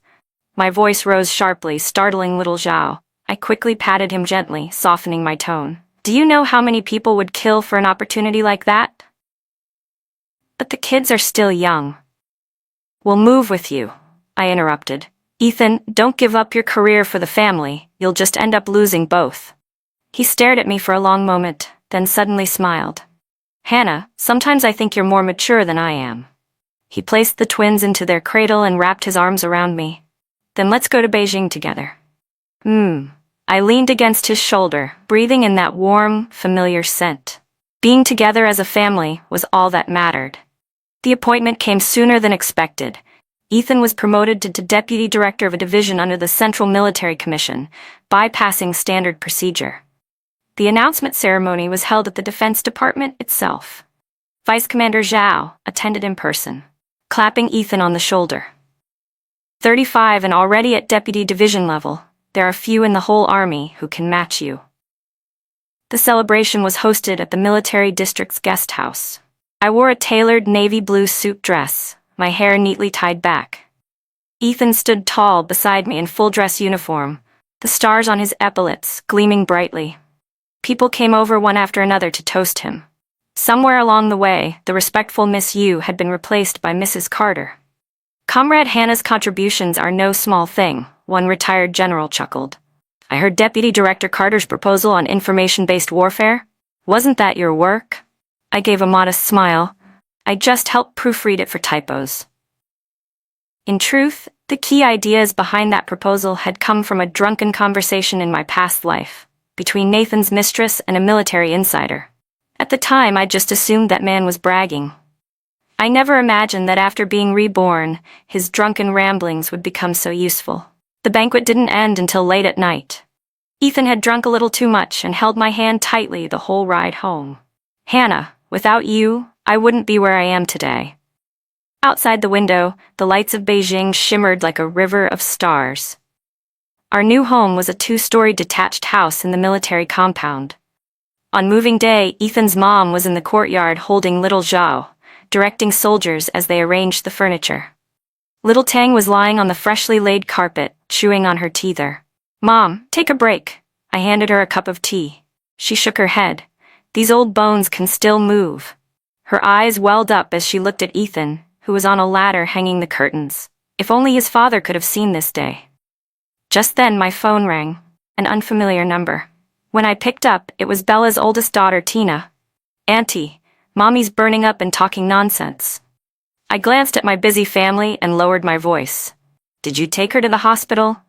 My voice rose sharply, startling little Zhao. I quickly patted him gently, softening my tone. Do you know how many people would kill for an opportunity like that? But the kids are still young. We'll move with you, I interrupted. Ethan, don't give up your career for the family. You'll just end up losing both. He stared at me for a long moment, then suddenly smiled. Hannah, sometimes I think you're more mature than I am. He placed the twins into their cradle and wrapped his arms around me. Then let's go to Beijing together. I leaned against his shoulder, breathing in that warm, familiar scent. Being together as a family was all that mattered. The appointment came sooner than expected. Ethan was promoted to deputy director of a division under the Central Military Commission, bypassing standard procedure. The announcement ceremony was held at the Defense Department itself. Vice Commander Zhao attended in person, clapping Ethan on the shoulder. 35 and already at deputy division level, there are few in the whole army who can match you. The celebration was hosted at the military district's guest house. I wore a tailored navy blue suit dress, my hair neatly tied back. Ethan stood tall beside me in full dress uniform, the stars on his epaulets gleaming brightly. People came over one after another to toast him. Somewhere along the way, the respectful Miss Yu had been replaced by Mrs. Carter. Comrade Hannah's contributions are no small thing, one retired general chuckled. I heard Deputy Director Carter's proposal on information-based warfare. Wasn't that your work? I gave a modest smile. I just helped proofread it for typos. In truth, the key ideas behind that proposal had come from a drunken conversation in my past life, between Nathan's mistress and a military insider. At the time, I just assumed that man was bragging. I never imagined that after being reborn, his drunken ramblings would become so useful. The banquet didn't end until late at night. Ethan had drunk a little too much and held my hand tightly the whole ride home. Hannah, without you, I wouldn't be where I am today. Outside the window, the lights of Beijing shimmered like a river of stars. Our new home was a 2-story detached house in the military compound. On moving day, Ethan's mom was in the courtyard holding little Zhao, directing soldiers as they arranged the furniture. Little Tang was lying on the freshly laid carpet, chewing on her teether. Mom, take a break. I handed her a cup of tea. She shook her head. These old bones can still move. Her eyes welled up as she looked at Ethan, who was on a ladder hanging the curtains. If only his father could have seen this day. Just then my phone rang, an unfamiliar number. When I picked up, it was Bella's oldest daughter, Tina. Auntie, Mommy's burning up and talking nonsense. I glanced at my busy family and lowered my voice. Did you take her to the hospital?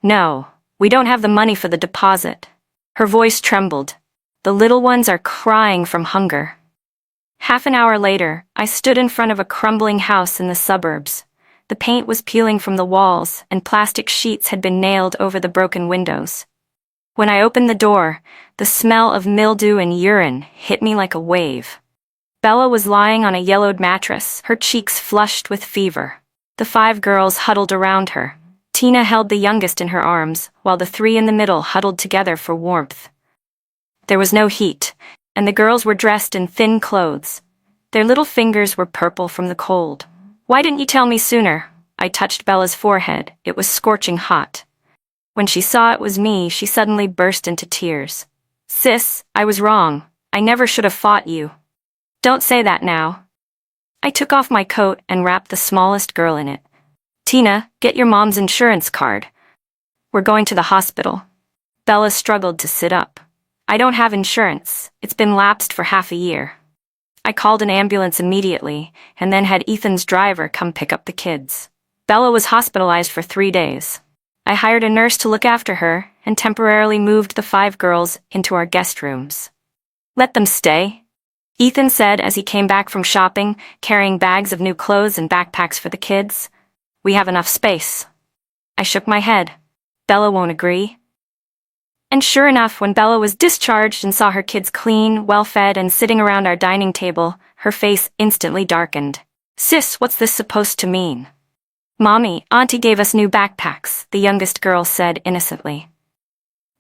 No, we don't have the money for the deposit. Her voice trembled. The little ones are crying from hunger. Half an hour later, I stood in front of a crumbling house in the suburbs. The paint was peeling from the walls, and plastic sheets had been nailed over the broken windows. When I opened the door, the smell of mildew and urine hit me like a wave. Bella was lying on a yellowed mattress, her cheeks flushed with fever. The 5 girls huddled around her. Tina held the youngest in her arms, while the 3 in the middle huddled together for warmth. There was no heat, and the girls were dressed in thin clothes. Their little fingers were purple from the cold. "Why didn't you tell me sooner?" I touched Bella's forehead. It was scorching hot. When she saw it was me, she suddenly burst into tears. "Sis, I was wrong. I never should have fought you." "Don't say that now." I took off my coat and wrapped the smallest girl in it. "Tina, get your mom's insurance card. We're going to the hospital." Bella struggled to sit up. "I don't have insurance. It's been lapsed for half a year." I called an ambulance immediately, and then had Ethan's driver come pick up the kids. Bella was hospitalized for 3 days. I hired a nurse to look after her, and temporarily moved the 5 girls into our guest rooms. "Let them stay," Ethan said as he came back from shopping, carrying bags of new clothes and backpacks for the kids. "We have enough space." I shook my head. "Bella won't agree." And sure enough, when Bella was discharged and saw her kids clean, well-fed, and sitting around our dining table, her face instantly darkened. "Sis, what's this supposed to mean?" "Mommy, Auntie gave us new backpacks," the youngest girl said innocently.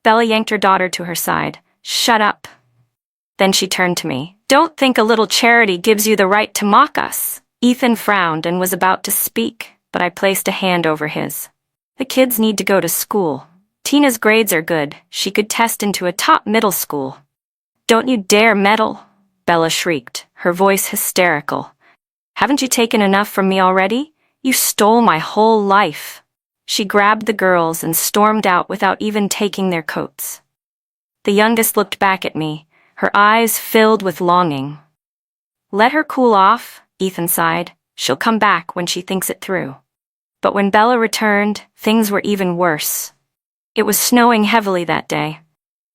Bella yanked her daughter to her side. "Shut up." Then she turned to me. "Don't think a little charity gives you the right to mock us." Ethan frowned and was about to speak, but I placed a hand over his. "The kids need to go to school. Tina's grades are good. She could test into a top middle school." "Don't you dare meddle," Bella shrieked, her voice hysterical. "Haven't you taken enough from me already? You stole my whole life." She grabbed the girls and stormed out without even taking their coats. The youngest looked back at me, her eyes filled with longing. "Let her cool off," Ethan sighed. "She'll come back when she thinks it through." But when Bella returned, things were even worse. It was snowing heavily that day.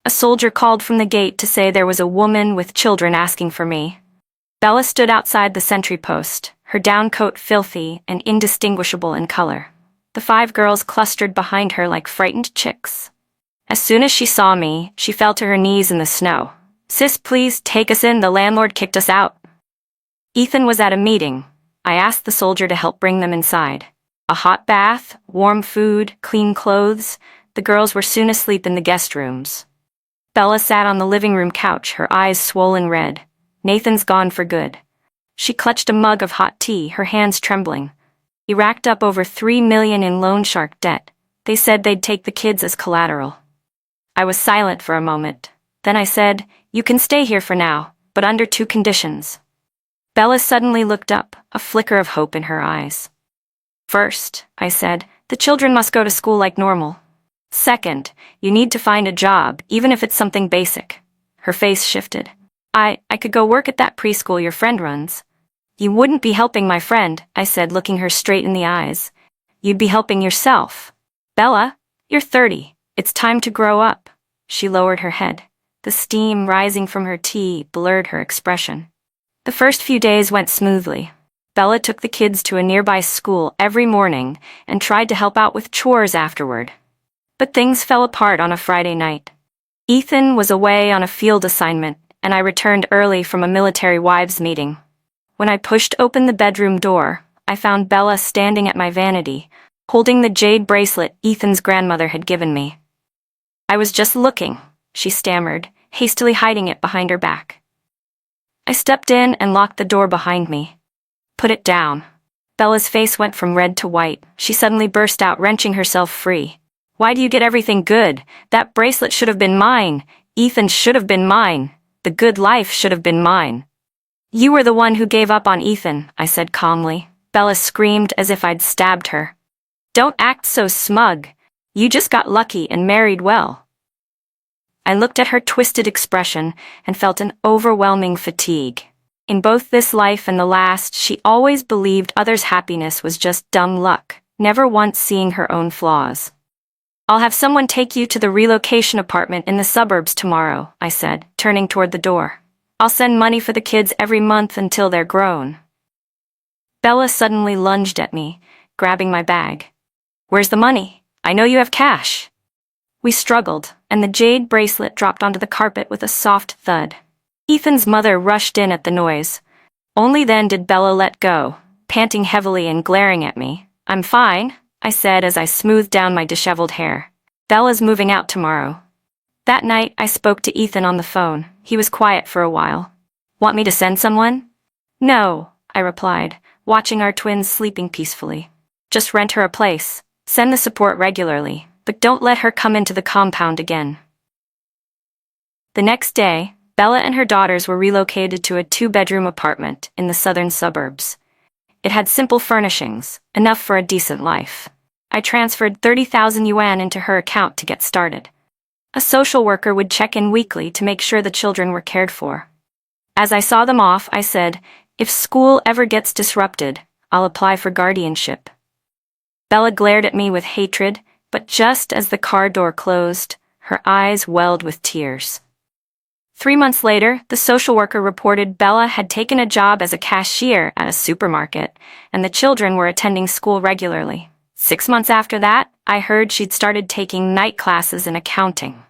A soldier called from the gate to say there was a woman with children asking for me. Bella stood outside the sentry post, her down coat filthy and indistinguishable in color. The 5 girls clustered behind her like frightened chicks. As soon as she saw me, she fell to her knees in the snow. "Sis, please take us in. The landlord kicked us out." Ethan was at a meeting. I asked the soldier to help bring them inside. A hot bath, warm food, clean clothes. The girls were soon asleep in the guest rooms. Bella sat on the living room couch, her eyes swollen red. "Nathan's gone for good." She clutched a mug of hot tea, her hands trembling. "He racked up over $3 million in loan shark debt. They said they'd take the kids as collateral." I was silent for a moment. Then I said, "You can stay here for now, but under 2 conditions." Bella suddenly looked up, a flicker of hope in her eyes. "First," I said, "the children must go to school like normal. Second, you need to find a job, even if it's something basic." Her face shifted. I could go work at that preschool your friend runs." "You wouldn't be helping my friend," I said, looking her straight in the eyes. "You'd be helping yourself. Bella, you're 30. It's time to grow up." She lowered her head. The steam rising from her tea blurred her expression. The first few days went smoothly. Bella took the kids to a nearby school every morning and tried to help out with chores afterward. But things fell apart on a Friday night. Ethan was away on a field assignment, and I returned early from a military wives meeting. When I pushed open the bedroom door, I found Bella standing at my vanity, holding the jade bracelet Ethan's grandmother had given me. "I was just looking," she stammered, hastily hiding it behind her back. I stepped in and locked the door behind me. "Put it down." Bella's face went from red to white. She suddenly burst out, wrenching herself free. "Why do you get everything good? That bracelet should have been mine. Ethan should have been mine. The good life should have been mine." "You were the one who gave up on Ethan," I said calmly. Bella screamed as if I'd stabbed her. "Don't act so smug. You just got lucky and married well." I looked at her twisted expression and felt an overwhelming fatigue. In both this life and the last, she always believed others' happiness was just dumb luck, never once seeing her own flaws. "I'll have someone take you to the relocation apartment in the suburbs tomorrow," I said, turning toward the door. I'll send money for the kids every month until they're grown. Bella suddenly lunged at me, grabbing my bag. Where's the money? I know you have cash. We struggled, and the jade bracelet dropped onto the carpet with a soft thud. Ethan's mother rushed in at the noise. Only then did Bella let go, panting heavily and glaring at me. I'm fine, I said as I smoothed down my disheveled hair. Bella's moving out tomorrow. That night, I spoke to Ethan on the phone. He was quiet for a while. Want me to send someone? No, I replied, watching our twins sleeping peacefully. Just rent her a place. Send the support regularly, but don't let her come into the compound again. The next day, Bella and her daughters were relocated to a 2-bedroom apartment in the southern suburbs. It had simple furnishings, enough for a decent life. I transferred 30,000 yuan into her account to get started. A social worker would check in weekly to make sure the children were cared for. As I saw them off, I said, if school ever gets disrupted, I'll apply for guardianship. Bella glared at me with hatred, but just as the car door closed, her eyes welled with tears. 3 months later, the social worker reported Bella had taken a job as a cashier at a supermarket, and the children were attending school regularly. 6 months after that, I heard she'd started taking night classes in accounting.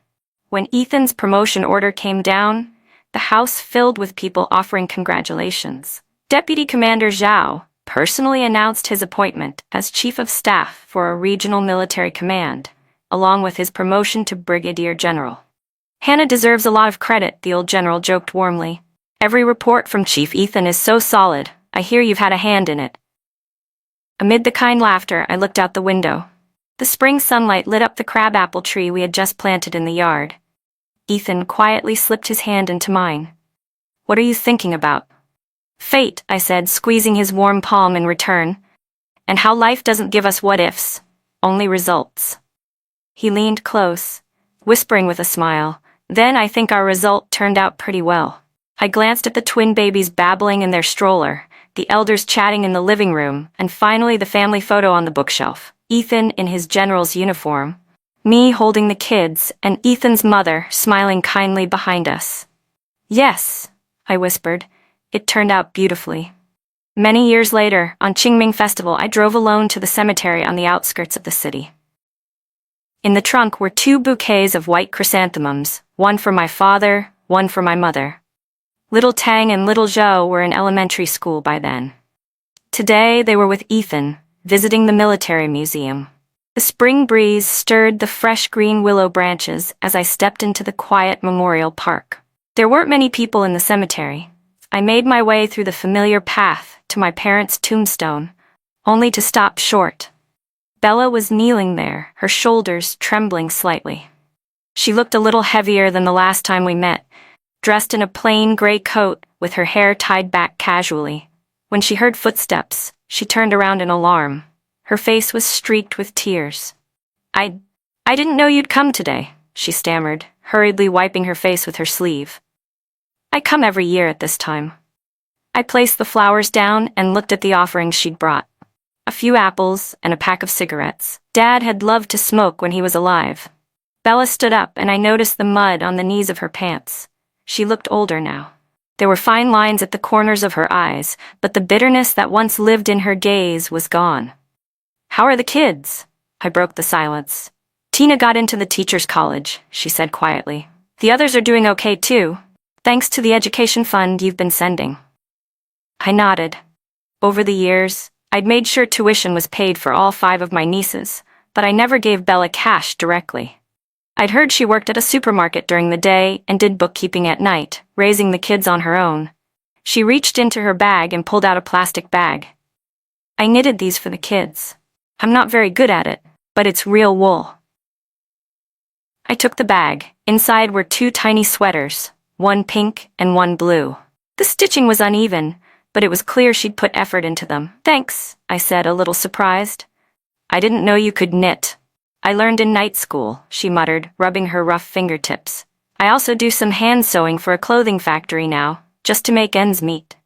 When Ethan's promotion order came down, the house filled with people offering congratulations. Deputy Commander Zhao personally announced his appointment as Chief of Staff for a regional military command, along with his promotion to Brigadier General. Hannah deserves a lot of credit, the old general joked warmly. Every report from Chief Ethan is so solid. I hear you've had a hand in it. Amid the kind laughter, I looked out the window. The spring sunlight lit up the crabapple tree we had just planted in the yard. Ethan quietly slipped his hand into mine. What are you thinking about? Fate, I said, squeezing his warm palm in return. And how life doesn't give us what-ifs, only results. He leaned close, whispering with a smile, then I think our result turned out pretty well. I glanced at the twin babies babbling in their stroller, the elders chatting in the living room, and finally the family photo on the bookshelf. Ethan in his general's uniform, me holding the kids, and Ethan's mother smiling kindly behind us. Yes, I whispered. It turned out beautifully. Many years later, on Qingming Festival, I drove alone to the cemetery on the outskirts of the city. In the trunk were 2 bouquets of white chrysanthemums, one for my father, one for my mother. Little Tang and little Zhou were in elementary school by then. Today they were with Ethan, visiting the military museum. The spring breeze stirred the fresh green willow branches as I stepped into the quiet memorial park. There weren't many people in the cemetery. I made my way through the familiar path to my parents' tombstone, only to stop short. Bella was kneeling there, her shoulders trembling slightly. She looked a little heavier than the last time we met, dressed in a plain gray coat with her hair tied back casually. When she heard footsteps, she turned around in alarm. Her face was streaked with tears. I didn't know you'd come today, she stammered, hurriedly wiping her face with her sleeve. I come every year at this time. I placed the flowers down and looked at the offerings she'd brought. A few apples and a pack of cigarettes. Dad had loved to smoke when he was alive. Bella stood up and I noticed the mud on the knees of her pants. She looked older now. There were fine lines at the corners of her eyes, but the bitterness that once lived in her gaze was gone. How are the kids? I broke the silence. Tina got into the teacher's college, she said quietly. The others are doing okay too, thanks to the education fund you've been sending. I nodded. Over the years, I'd made sure tuition was paid for all 5 of my nieces, but I never gave Bella cash directly. I'd heard she worked at a supermarket during the day and did bookkeeping at night, raising the kids on her own. She reached into her bag and pulled out a plastic bag. I knitted these for the kids. I'm not very good at it, but it's real wool. I took the bag. Inside were 2 tiny sweaters, one pink and one blue. The stitching was uneven, but it was clear she'd put effort into them. Thanks, I said, a little surprised. I didn't know you could knit. I learned in night school, she muttered, rubbing her rough fingertips. I also do some hand sewing for a clothing factory now, just to make ends meet.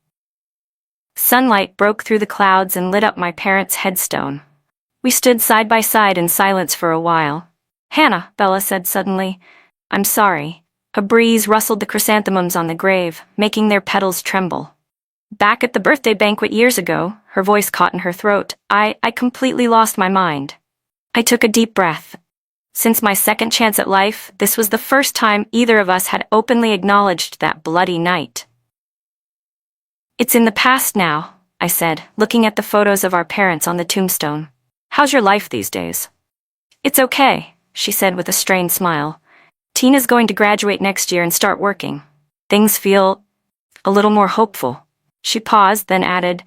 Sunlight broke through the clouds and lit up my parents' headstone. We stood side by side in silence for a while. Hannah, Bella said suddenly, I'm sorry. A breeze rustled the chrysanthemums on the grave, making their petals tremble. Back at the birthday banquet years ago, her voice caught in her throat, I completely lost my mind. I took a deep breath. Since my second chance at life, this was the first time either of us had openly acknowledged that bloody night. It's in the past now, I said, looking at the photos of our parents on the tombstone. How's your life these days? It's okay, she said with a strained smile. Tina's going to graduate next year and start working. Things feel a little more hopeful. She paused, then added,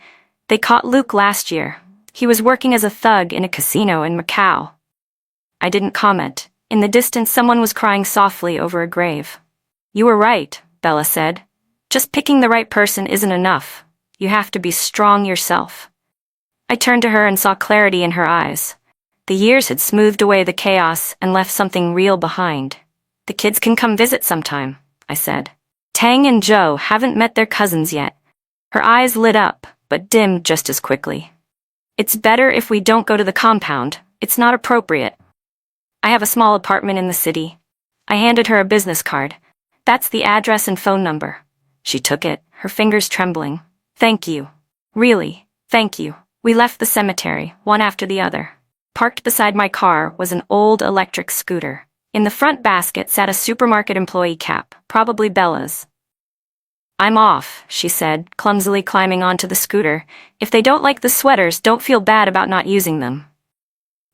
They caught Luke last year. He was working as a thug in a casino in Macau. I didn't comment. In the distance, someone was crying softly over a grave. You were right, Bella said. Just picking the right person isn't enough. You have to be strong yourself. I turned to her and saw clarity in her eyes. The years had smoothed away the chaos and left something real behind. The kids can come visit sometime, I said. Tang and Joe haven't met their cousins yet. Her eyes lit up, but dimmed just as quickly. It's better if we don't go to the compound. It's not appropriate. I have a small apartment in the city. I handed her a business card. That's the address and phone number. She took it, her fingers trembling. Thank you. Really, thank you. We left the cemetery, one after the other. Parked beside my car was an old electric scooter. In the front basket sat a supermarket employee cap, probably Bella's. I'm off, she said, clumsily climbing onto the scooter. If they don't like the sweaters, don't feel bad about not using them.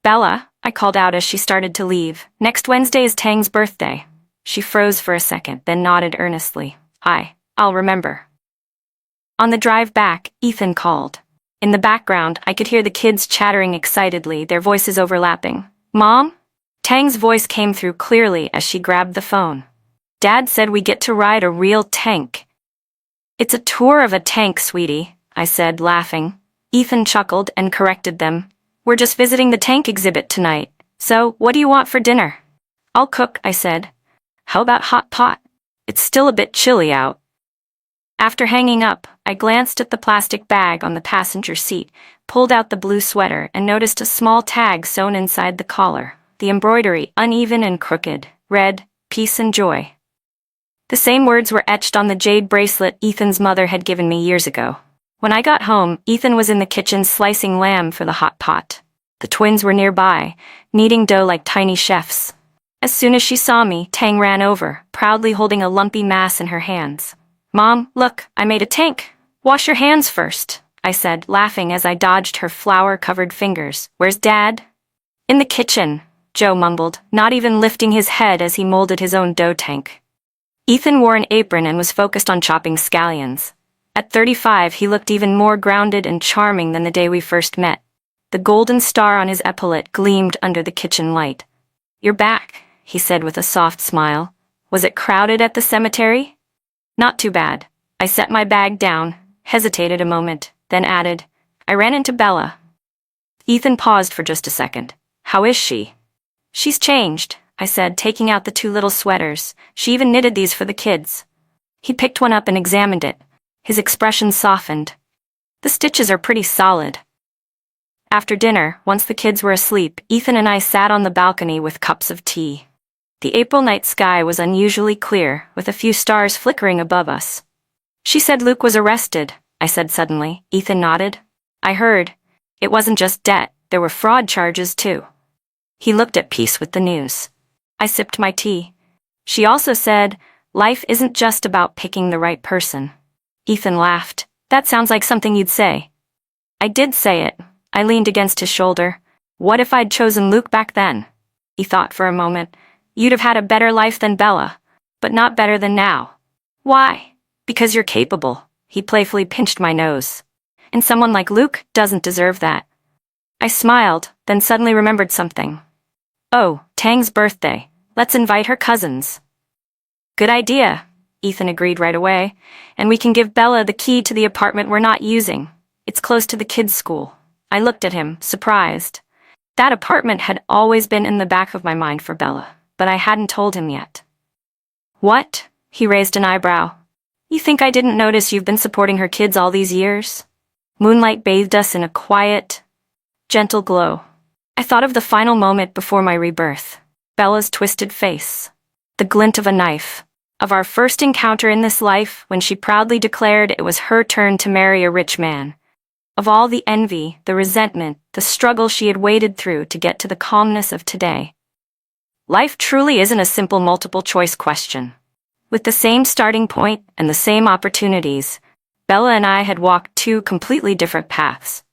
Bella, I called out as she started to leave. Next Wednesday is Tang's birthday. She froze for a second, then nodded earnestly. I'll remember. On the drive back, Ethan called. In the background, I could hear the kids chattering excitedly, their voices overlapping. Mom? Tang's voice came through clearly as she grabbed the phone. Dad said we get to ride a real tank. It's a tour of a tank, sweetie, I said, laughing. Ethan chuckled and corrected them. We're just visiting the tank exhibit tonight. So, what do you want for dinner? I'll cook, I said. How about hot pot? It's still a bit chilly out. After hanging up, I glanced at the plastic bag on the passenger seat, pulled out the blue sweater, and noticed a small tag sewn inside the collar. The embroidery, uneven and crooked, read, Peace and Joy. The same words were etched on the jade bracelet Ethan's mother had given me years ago. When I got home, Ethan was in the kitchen slicing lamb for the hot pot. The twins were nearby, kneading dough like tiny chefs. As soon as she saw me, Tang ran over, proudly holding a lumpy mass in her hands. Mom, look, I made a tank. Wash your hands first, I said, laughing as I dodged her flour-covered fingers. Where's Dad? In the kitchen, Joe mumbled, not even lifting his head as he molded his own dough tank. Ethan wore an apron and was focused on chopping scallions. At 35, he looked even more grounded and charming than the day we first met. The golden star on his epaulette gleamed under the kitchen light. You're back, he said with a soft smile. Was it crowded at the cemetery? Not too bad. I set my bag down, hesitated a moment, then added, I ran into Bella. Ethan paused for just a second. How is she? She's changed, I said, taking out the two little sweaters. She even knitted these for the kids. He picked one up and examined it. His expression softened. The stitches are pretty solid. After dinner, once the kids were asleep, Ethan and I sat on the balcony with cups of tea. The April night sky was unusually clear, with a few stars flickering above us. She said Luke was arrested, I said suddenly. Ethan nodded. I heard. It wasn't just debt, there were fraud charges too. He looked at peace with the news. I sipped my tea. She also said, life isn't just about picking the right person. Ethan laughed. That sounds like something you'd say. I did say it. I leaned against his shoulder. What if I'd chosen Luke back then? He thought for a moment. You'd have had a better life than Bella, but not better than now. Why? Because you're capable. He playfully pinched my nose. And someone like Luke doesn't deserve that. I smiled, then suddenly remembered something. Oh, Tang's birthday. Let's invite her cousins. Good idea, Ethan agreed right away, and we can give Bella the key to the apartment we're not using. It's close to the kids' school. I looked at him, surprised. That apartment had always been in the back of my mind for Bella, but I hadn't told him yet. What? He raised an eyebrow. You think I didn't notice you've been supporting her kids all these years? Moonlight bathed us in a quiet, gentle glow. I thought of the final moment before my rebirth. Bella's twisted face. The glint of a knife. Of our first encounter in this life, when she proudly declared it was her turn to marry a rich man. Of all the envy, the resentment, the struggle she had waded through to get to the calmness of today. Life truly isn't a simple multiple-choice question. With the same starting point and the same opportunities, Bella and I had walked two completely different paths.